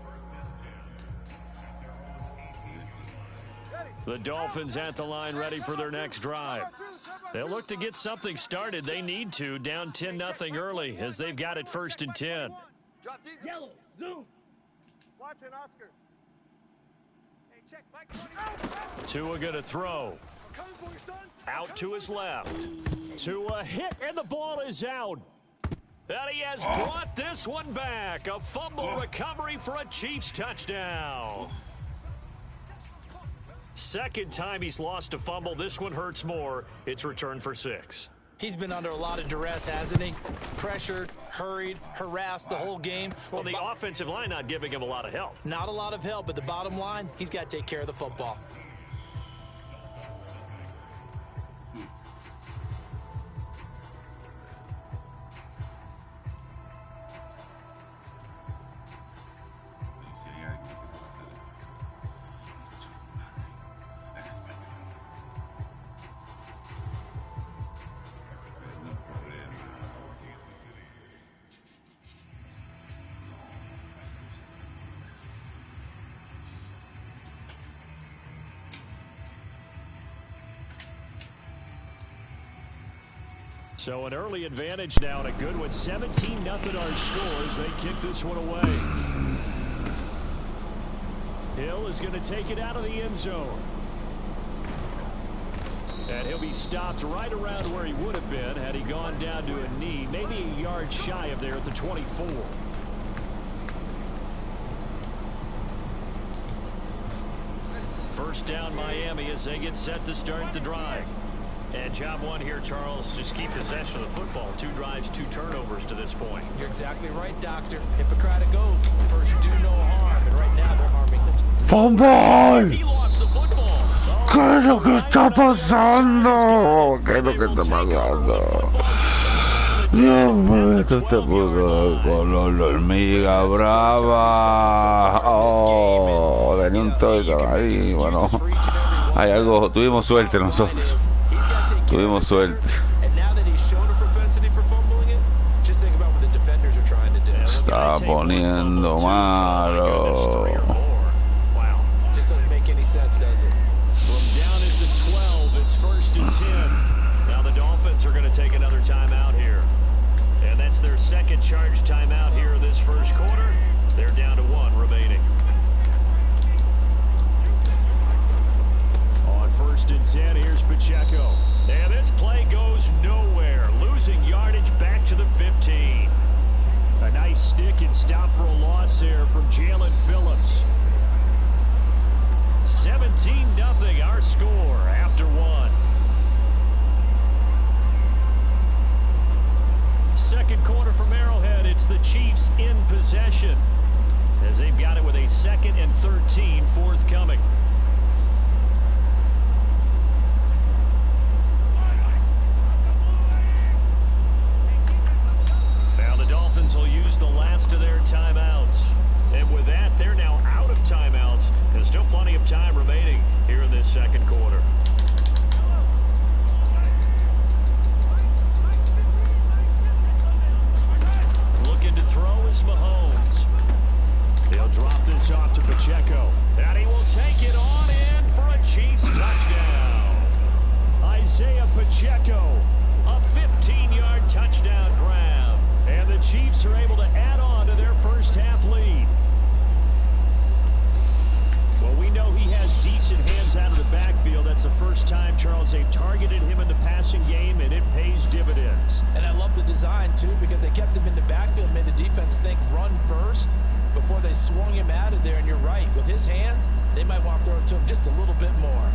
The Dolphins at the line ready for their next drive. They'll look to get something started. They need to, down 10-0 early as they've got it 1st and 10. Yellow, zoom. Watson, Oscar. Hey, check, Mike 20. Tua going to throw. Coming for you, son. Out to his left. Tua hit, and the ball is out. And he has brought this one back. A fumble recovery for a Chiefs touchdown. Second time he's lost a fumble. This one hurts more. It's returned for 6. He's been under a lot of duress, hasn't he? Pressured, hurried, harassed the whole game. Well, the offensive line not giving him a lot of help. Not a lot of help, but the bottom line, he's got to take care of the football. So an early advantage now and a good one. 17-0 our scores. They kick this one away. Hill is going to take it out of the end zone. And he'll be stopped right around where he would have been had he gone down to a knee. Maybe a yard shy of there at the 24. First down Miami as they get set to start the drive. And job one here, Charles, just keep possession of the football. 2 drives, 2 turnovers to this point. You're exactly right, Doctor. Hippocratic oath. First, do no harm. And right now, they're harming themselves. ¡Fumble! He lost the football. ¿Qué es lo que está pasando? ¿Qué es lo que está pasando? Dios mío, esto está puto color de hormiga brava. Oh, tenía un toque ahí. Bueno, hay algo. Tuvimos suerte nosotros. Tuvimos suerte. Está poniendo malo. Just doesn't make any sense, does it? From down at the 12, it's 1st and 10. Now the Dolphins are going to take another timeout here. And that's their second charge timeout here in this first quarter. They're down to 1 remaining. On 1st and 10, here's Pacheco. And this play goes nowhere. Losing yardage back to the 15. A nice stick and stop for a loss there from Jalen Phillips. 17-0 our score after 1. Second quarter from Arrowhead. It's the Chiefs in possession as they've got it with a 2nd and 13 forthcoming. Now the Dolphins will use the last of their timeouts. And with that, they're now out of timeouts. There's still plenty of time remaining here in this second quarter. Looking to throw is Mahomes. He'll drop this off to Pacheco. And he will take it on in for a Chiefs touchdown. Isaiah Pacheco, a 15-yard touchdown grab. And the Chiefs are able to add on to their first half lead. Well, we know he has decent hands out of the backfield. That's the first time, Charles, they've targeted him in the passing game, and it pays dividends. And I love the design, too, because they kept him in the backfield, made the defense think run first before they swung him out of there. And you're right, with his hands, they might want to throw it to him just a little bit more.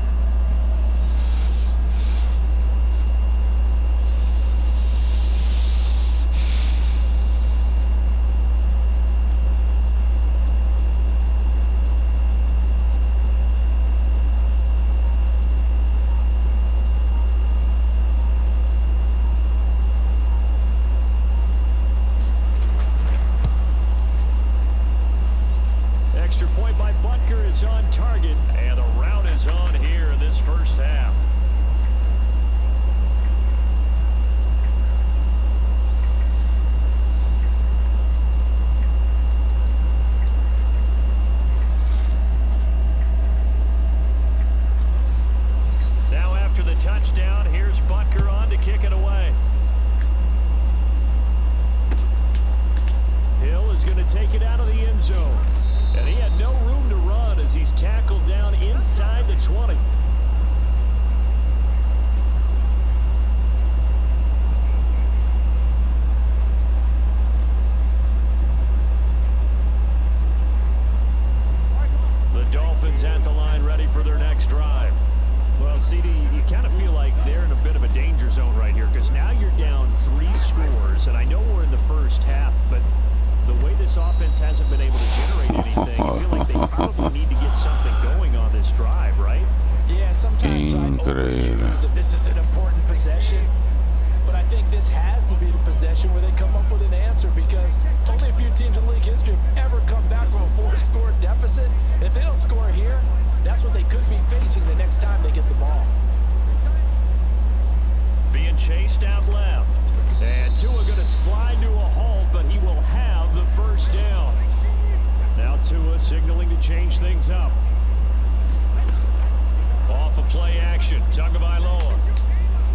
On target, and the route is on here in this first half. Now after the touchdown, here's Butker on to kick it away. Hill is going to take it out of the end zone. And he had no room to run as he's tackled down inside the 20. CD, you kind of feel like they're in a bit of a danger zone right here because now you're down 3 scores, and I know we're in the first half, but the way this offense hasn't been able to generate anything, I feel like they probably need to get something going on this drive, right? Yeah, and sometimes I overuse that this is an important possession, but I think this has to be the possession where they come up with an answer because only a few teams in league history have ever come back from a 4-score deficit. And if they don't score here, that's what they could be facing the next time they get the ball. Being chased out left. And Tua going to slide to a halt, but he will have the first down. Now Tua signaling to change things up. Off of play action, Tagovailoa.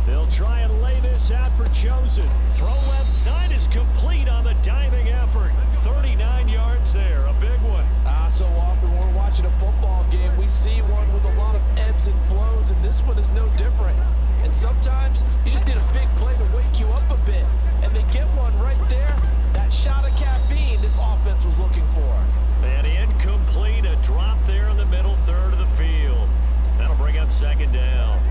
They'll try and lay this out for Chosen. Throw left side is complete on the diving effort. 39 yards there, a big one. So often when we're watching a football game, we see one with a lot of ebbs and flows, and this one is no different. And sometimes you just need a big play to wake you up a bit. And they get one right there. That shot of caffeine this offense was looking for. And incomplete, a drop there in the middle third of the field. That'll bring up second down.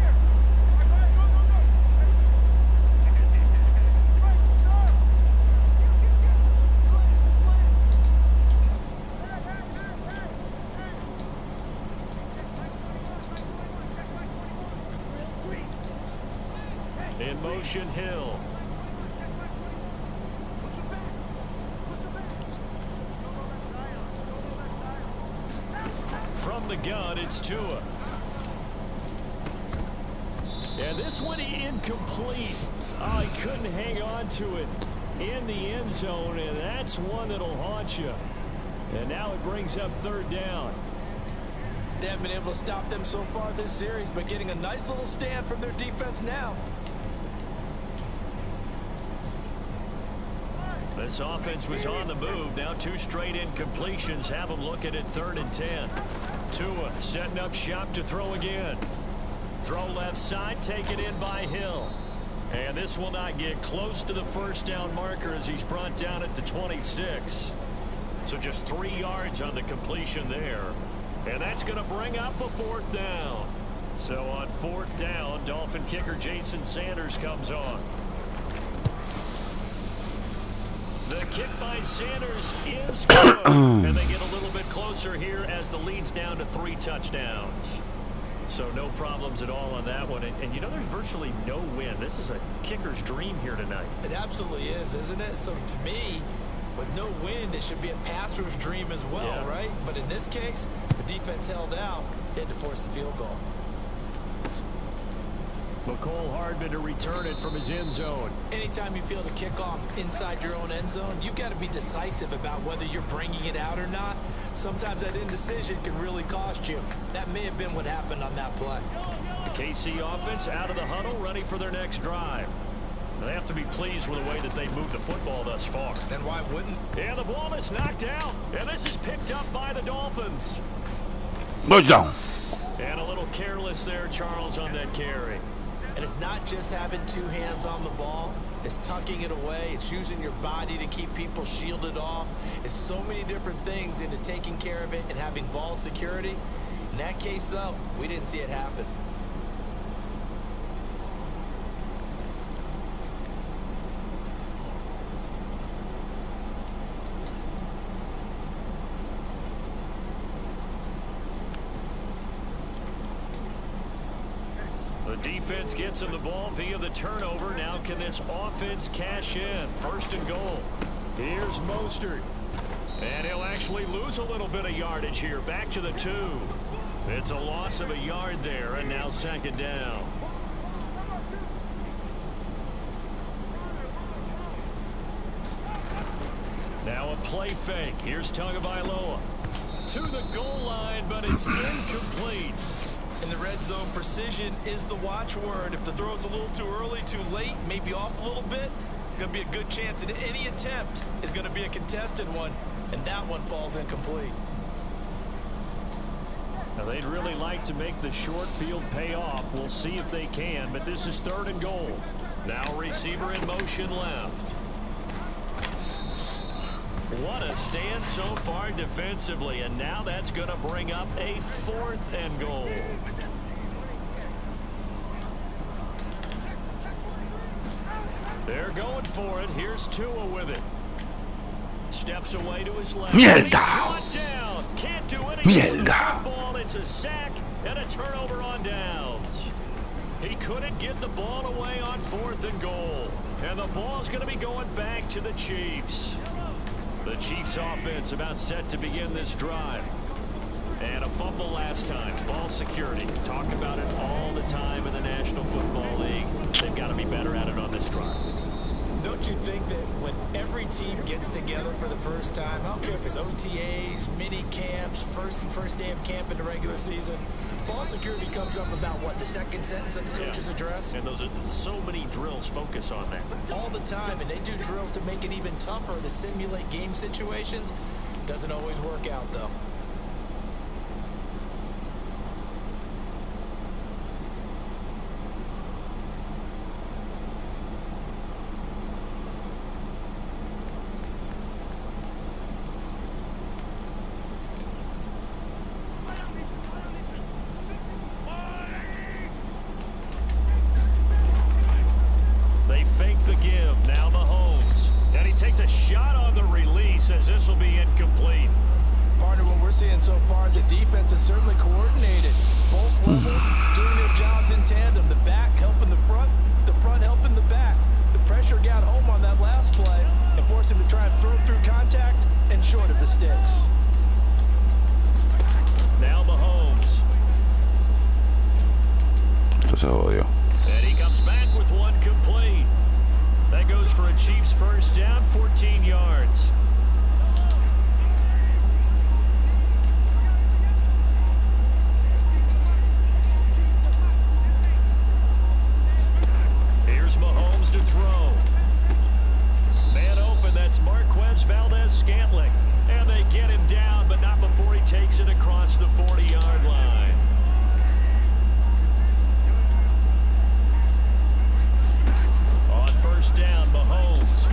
In motion, Hill. From the gun, it's Tua. And this one incomplete. Oh, he couldn't hang on to it in the end zone, and that's one that'll haunt you. And now it brings up third down. They haven't been able to stop them so far this series, but getting a nice little stand from their defense now. This offense was on the move. Now 2 straight incompletions have them looking at 3rd and 10. Tua setting up shop to throw again. Throw left side, taken in by Hill. And this will not get close to the first down marker as he's brought down at the 26. So just 3 yards on the completion there. And that's going to bring up a 4th down. So on 4th down, Dolphin kicker Jason Sanders comes on. The kick by Sanders is good. And they get a little bit closer here as the lead's down to 3 touchdowns. So no problems at all on that one. And you know, there's virtually no win. This is a kicker's dream here tonight. It absolutely is, isn't it? So to me, with no wind, it should be a passer's dream as well, yeah. Right? But in this case, the defense held out, had to force the field goal. McCole Hardman to return it from his end zone. Anytime you feel the kickoff inside your own end zone, you've got to be decisive about whether you're bringing it out or not. Sometimes that indecision can really cost you. That may have been what happened on that play. The KC offense out of the huddle, ready for their next drive. They have to be pleased with the way that they've moved the football thus far. And why wouldn't? Yeah, the ball is knocked out, and this is picked up by the Dolphins. Good job. And a little careless there, Charles, on that carry. And it's not just having 2 hands on the ball. It's tucking it away. It's using your body to keep people shielded off. It's so many different things into taking care of it and having ball security. In that case, though, we didn't see it happen. Defense gets him the ball via the turnover. Now can this offense cash in? 1st and goal. Here's Mostert. And he'll actually lose a little bit of yardage here. Back to the 2. It's a loss of a yard there, and now 2nd down. Now a play fake. Here's Tagovailoa. To the goal line, but it's incomplete. In the red zone, precision is the watchword. If the throw's a little too early, too late, maybe off a little bit, going to be a good chance that any attempt is going to be a contested one, and that one falls incomplete. Now they'd really like to make the short field pay off. We'll see if they can, but this is 3rd and goal. Now receiver in motion left. What a stand so far defensively, and now that's going to bring up a 4th and goal. They're going for it. Here's Tua with it. Steps away to his left. Mierda. Can't do anything. Mierda. Ball. It's a sack and a turnover on downs. He couldn't get the ball away on 4th and goal. And the ball's going to be going back to the Chiefs. The Chiefs offense about set to begin this drive. And a fumble last time. Ball security. Talk about it all the time in the National Football League. They've got to be better at it on this drive. Don't you think that when every team gets together for the first time, I don't care if it's OTAs, mini camps, first day of camp in the regular season, ball security comes up about what, the second sentence of the coach's address? And those are so many drills focus on that. All the time, and they do drills to make it even tougher to simulate game situations. Doesn't always work out, though. The give. Now Mahomes. And he takes a shot on the release as this will be incomplete. Partner, what we're seeing so far is the defense is certainly coordinated. Both levels doing their jobs in tandem. The back helping the front helping the back. The pressure got home on that last play and forced him to try and throw through contact and short of the sticks. Now Mahomes. Esto se jodió. And he comes back with one complete. That goes for a Chiefs first down, 14 yards. Here's Mahomes to throw. Man open, that's Marquez Valdez-Scantling. And they get him down, but not before he takes it across the 40-yard line. First down, Mahomes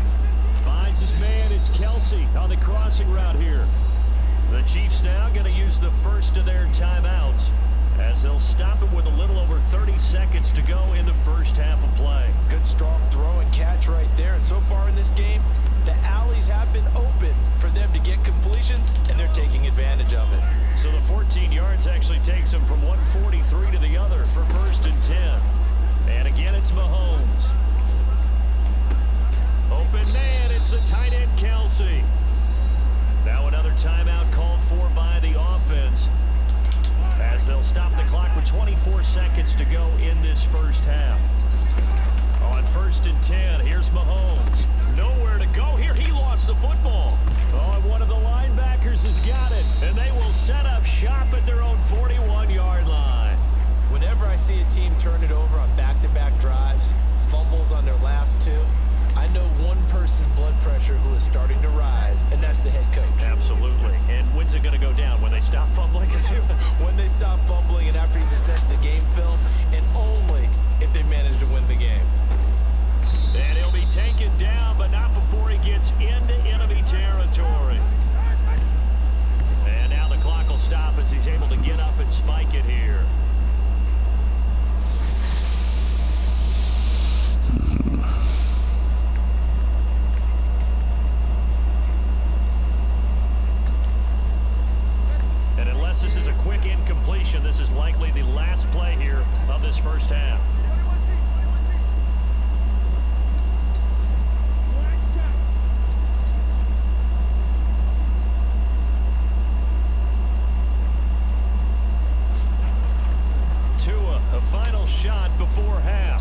finds his man. It's Kelsey on the crossing route here. The Chiefs now going to use the first of their timeouts as they'll stop him with a little over 30 seconds to go in the first half of play. Good strong throw and catch right there. And so far in this game, the alleys have been open for them to get completions, and they're taking advantage of it. So the 14 yards actually takes them from 143 to the other for 1st and 10. And again, it's Mahomes. Open man, it's the tight end Kelsey. Now another timeout called for by the offense as they'll stop the clock with 24 seconds to go in this first half. On 1st and 10, here's Mahomes. Nowhere to go here. He lost the football. Oh, and one of the linebackers has got it. And they will set up shop at their own 41-yard line. Whenever I see a team turn it over on back-to-back drives, fumbles on their last two, I know one person's blood pressure who is starting to rise, and that's the head coach. Absolutely. And when's it going to go down? When they stop fumbling? When they stop fumbling and after he's assessed the game film, and only if they manage to win the game. And he'll be taken down, but not before he gets into enemy territory. And now the clock will stop as he's able to get up and spike it here. And unless this is a quick incompletion, this is likely the last play here of this first half. A final shot before half.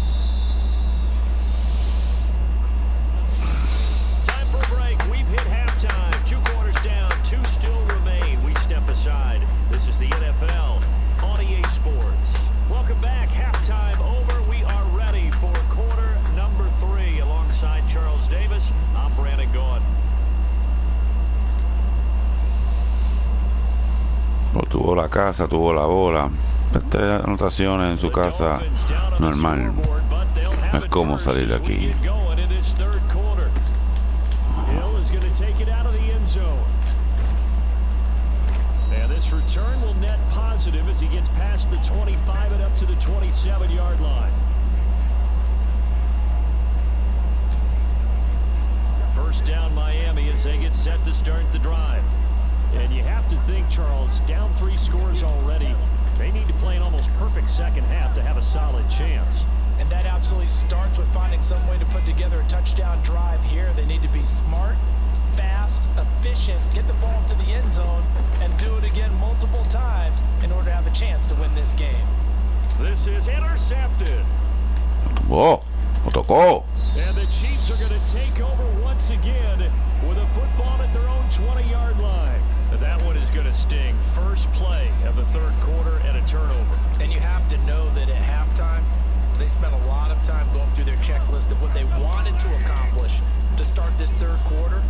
Time for a break. We've hit halftime. 2 quarters down. 2 still remain. We step aside. This is the NFL on EA Sports. Welcome back. Halftime over. We are ready for quarter number 3. Alongside Charles Davis, I'm Brandon Gaughan. No tuvo la casa, tuvo la bola. 3 anotaciones en su casa, normal. No es como salir de aquí. And this return will net positive as he gets past the 25 and up to the 27-yard line. first down Miami as they get set to start the drive. And you have to think, Charles, down 3 scores already. They need to play an almost perfect second half to have a solid chance. And that absolutely starts with finding some way to put together a touchdown drive here. They need to be smart, fast, efficient, get the ball to the end zone, and do it again multiple times in order to have a chance to win this game. This is intercepted. Oh, lo tocó. And the Chiefs are going to take over once again with a football at their own 20-yard line. That one is going to sting. First play of the third quarter and a turnover. And you have to know that at halftime, they spent a lot of time going through their checklist of what they wanted to accomplish to start this third quarter.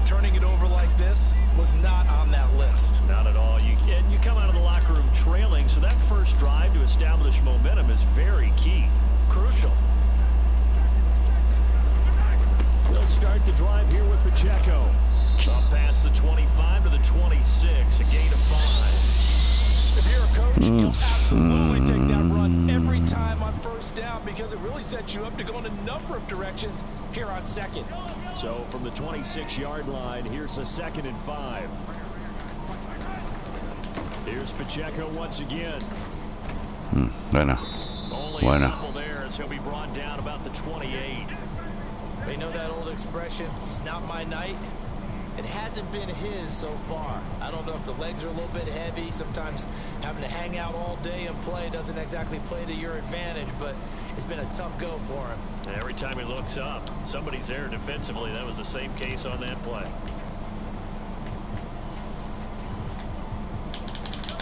Turning it over like this was not on that list. Not at all. You come out of the locker room trailing, so that first drive to establish momentum is very key. Crucial. They'll start the drive here with Pacheco. Up past the 25 to the 26, a gain of 5. If you're a coach, you'll absolutely take that run every time on first down because it really sets you up to go in a number of directions here on second. So from the 26-yard line, here's a 2nd and 5. Here's Pacheco once again. Bueno. Only a couple there as he'll be brought down about the 28. They know that old expression, it's not my night. It hasn't been his so far. I don't know if the legs are a little bit heavy. Sometimes having to hang out all day and play doesn't exactly play to your advantage, but it's been a tough go for him. And every time he looks up, somebody's there defensively. That was the same case on that play.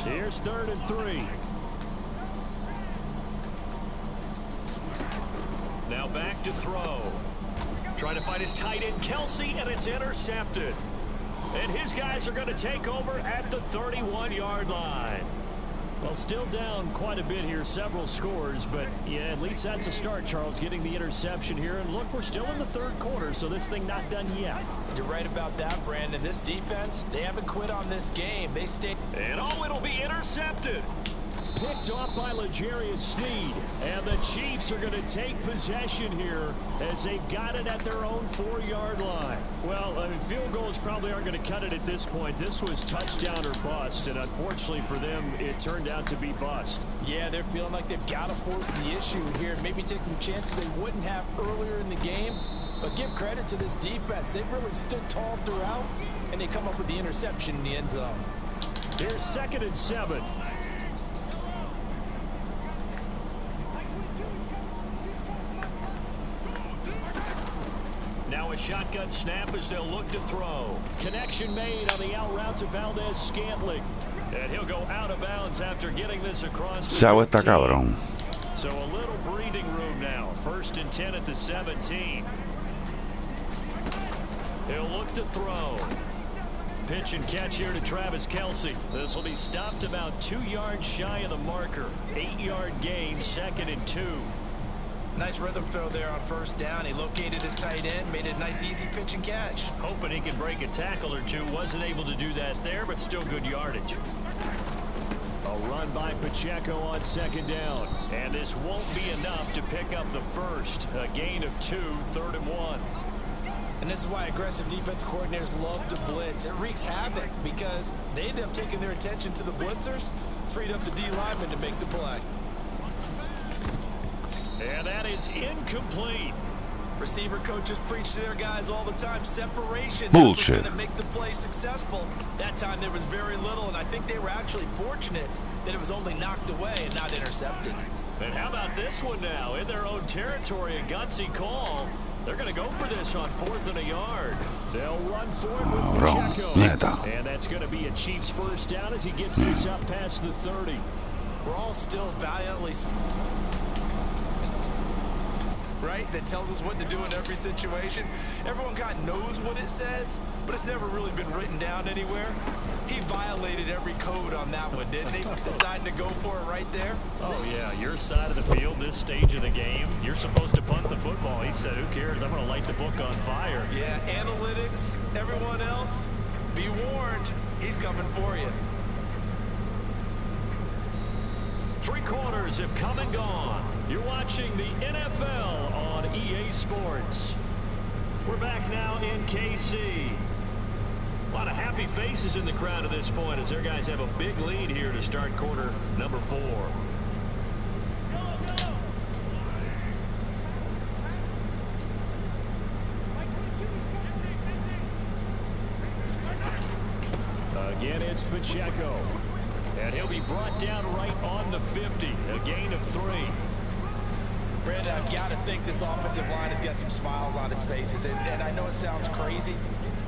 Here's 3rd and 3. Now back to throw. Trying to find his tight end, Kelsey, and it's intercepted. And his guys are going to take over at the 31-yard line. Well, still down quite a bit here, several scores, but yeah, at least that's a start, Charles, getting the interception here. And look, we're still in the third quarter, so this thing not done yet. You're right about that, Brandon. This defense, they haven't quit on this game. They stay. And oh, it'll be intercepted. Picked off by L'Jarius Sneed. And the Chiefs are going to take possession here as they've got it at their own 4-yard line. Well, I mean, field goals probably aren't going to cut it at this point. This was touchdown or bust, and unfortunately for them, it turned out to be bust. Yeah, they're feeling like they've got to force the issue here. Maybe take some chances they wouldn't have earlier in the game. But give credit to this defense. They've really stood tall throughout, and they come up with the interception in the end zone. Here's 2nd and 7. Now a shotgun snap as they'll look to throw. Connection made on the out route to Valdez-Scantling. And he'll go out of bounds after getting this across the 15. Está cabrón. So a little breathing room now. 1st and 10 at the 17. He'll look to throw. Pitch and catch here to Travis Kelce. This will be stopped about 2 yards shy of the marker. 8-yard gain, 2nd and 2. Nice rhythm throw there on first down. He located his tight end, made it a nice easy pitch and catch. Hoping he can break a tackle or two. Wasn't able to do that there, but still good yardage. A run by Pacheco on 2nd down. And this won't be enough to pick up the first. A gain of 2, 3rd and 1. And this is why aggressive defensive coordinators love to blitz. It wreaks havoc because they end up taking their attention to the blitzers, freed up the D lineman to make the play. And that is incomplete. Receiver coaches preach to their guys all the time. Separation. Bullshit. That's what's going to make the play successful. That time there was very little, and I think they were actually fortunate that it was only knocked away and not intercepted. And how about this one now? In their own territory, a gutsy call. They're going to go for this on 4th and a yard. They'll run for it with Pacheco. And that's going to be a Chiefs first down as he gets this up past the 30. We're all still valiantly... right? That tells us what to do in every situation. Everyone kind of knows what it says, but it's never really been written down anywhere. He violated every code on that one, didn't he? Deciding to go for it right there. Oh, yeah. Your side of the field, this stage of the game, you're supposed to punt the football. He said, who cares? I'm going to light the book on fire. Yeah, analytics, everyone else, be warned. He's coming for you. 3 quarters have come and gone. You're watching the NFL on EA Sports. We're back now in KC. A lot of happy faces in the crowd at this point as their guys have a big lead here to start quarter number 4. Again, it's Pacheco. And he'll be brought down right on the 50. A gain of 3. Brandon, I've got to think this offensive line has got some smiles on its faces. And I know it sounds crazy,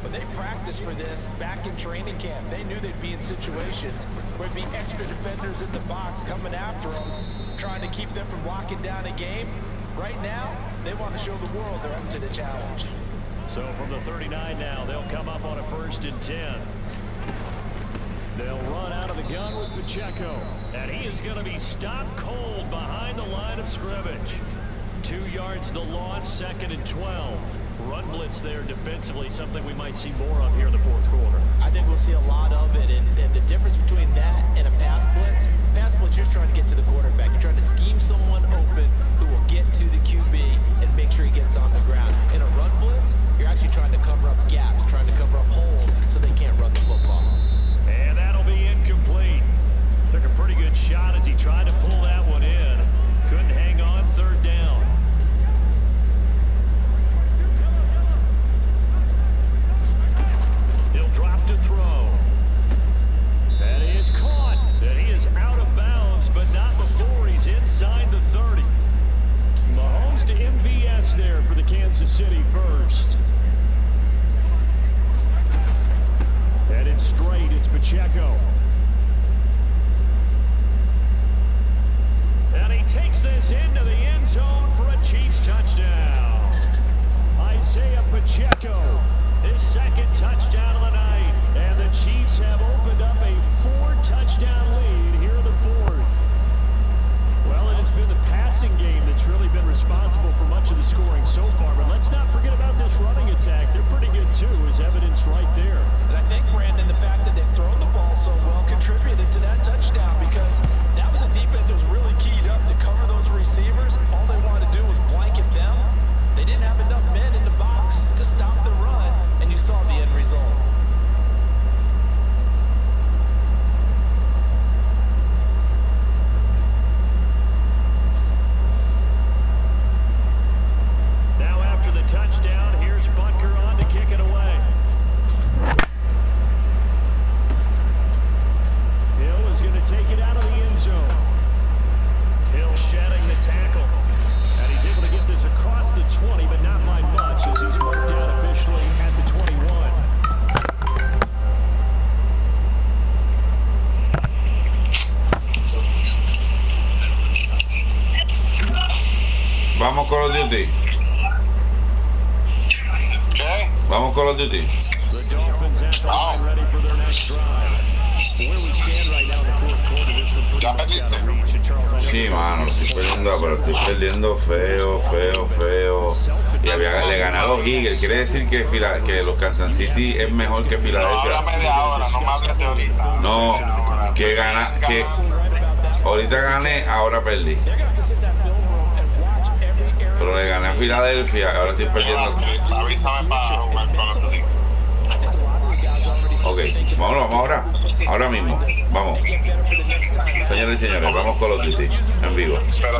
but they practiced for this back in training camp. They knew they'd be in situations where there'd be extra defenders in the box coming after them, trying to keep them from locking down a game. Right now, they want to show the world they're up to the challenge. So from the 39 now, they'll come up on a 1st and 10. They'll run out of the gun with Pacheco. And he is going to be stopped cold behind the line of scrimmage. 2 yards the loss, 2nd and 12. Run blitz there defensively, something we might see more of here in the 4th quarter. I think we'll see a lot of it. And the difference between that and a pass blitz, you're trying to get to the quarterback. You're trying to scheme someone open who will get to the QB and make sure he gets on the ground. In a run blitz, you're actually trying to cover up gaps, trying to cover up holes so they can't run the football. And that'll be incomplete. Took a pretty good shot as he tried to pull that one in. Couldn't hang on, 3rd down. He'll drop to throw. And he is caught. And he is out of bounds, but not before he's inside the 30. Mahomes to MVS there for the Kansas City first. And it's straight. It's Pacheco. And he takes this into the end zone for a Chiefs touchdown. Isaiah Pacheco, his 2nd touchdown of the night. And the Chiefs have opened up a 4-touchdown lead here in the 4th. Well, it has been the passing game that's really been responsible for much of the scoring so far. But let's not forget about this running attack. They're pretty good, too, as evidenced right there. And I think, Brandon, the fact that they've thrown the ball so well contributed to that touchdown because that was a defense that was really keyed up to cover those receivers. All they wanted to do was blanket them. They didn't have enough men in the box to stop the run, and you saw the end result. Now after the touchdown, here's Butker on to kick it away. Hill is going to take it out of the end zone. Hill shedding the tackle. And he's able to get this across the 20, but not by much as he's marked down officially at the 21. Vamos Call of Duty. ¿Qué? Vamos Call of Duty. The Dolphins at the line ready for their next drive. Where we stand right now in the 4th quarter, this was pretty much out of reach. And Charles, I know Sí, mano, estoy perdiendo, pero estoy perdiendo feo. Y le gané a los Eagles. Quiere decir que los Kansas City es mejor que Filadelfia. Háblame de ahora, no me hables de ahorita. No, que ahorita gané, ahora perdí. Pero le gané a Filadelfia, ahora estoy perdiendo. Avísame para jugar con los Duty. Ok, vamos ahora mismo, vamos. Señores y señores, vamos con los Duty en vivo. Espera.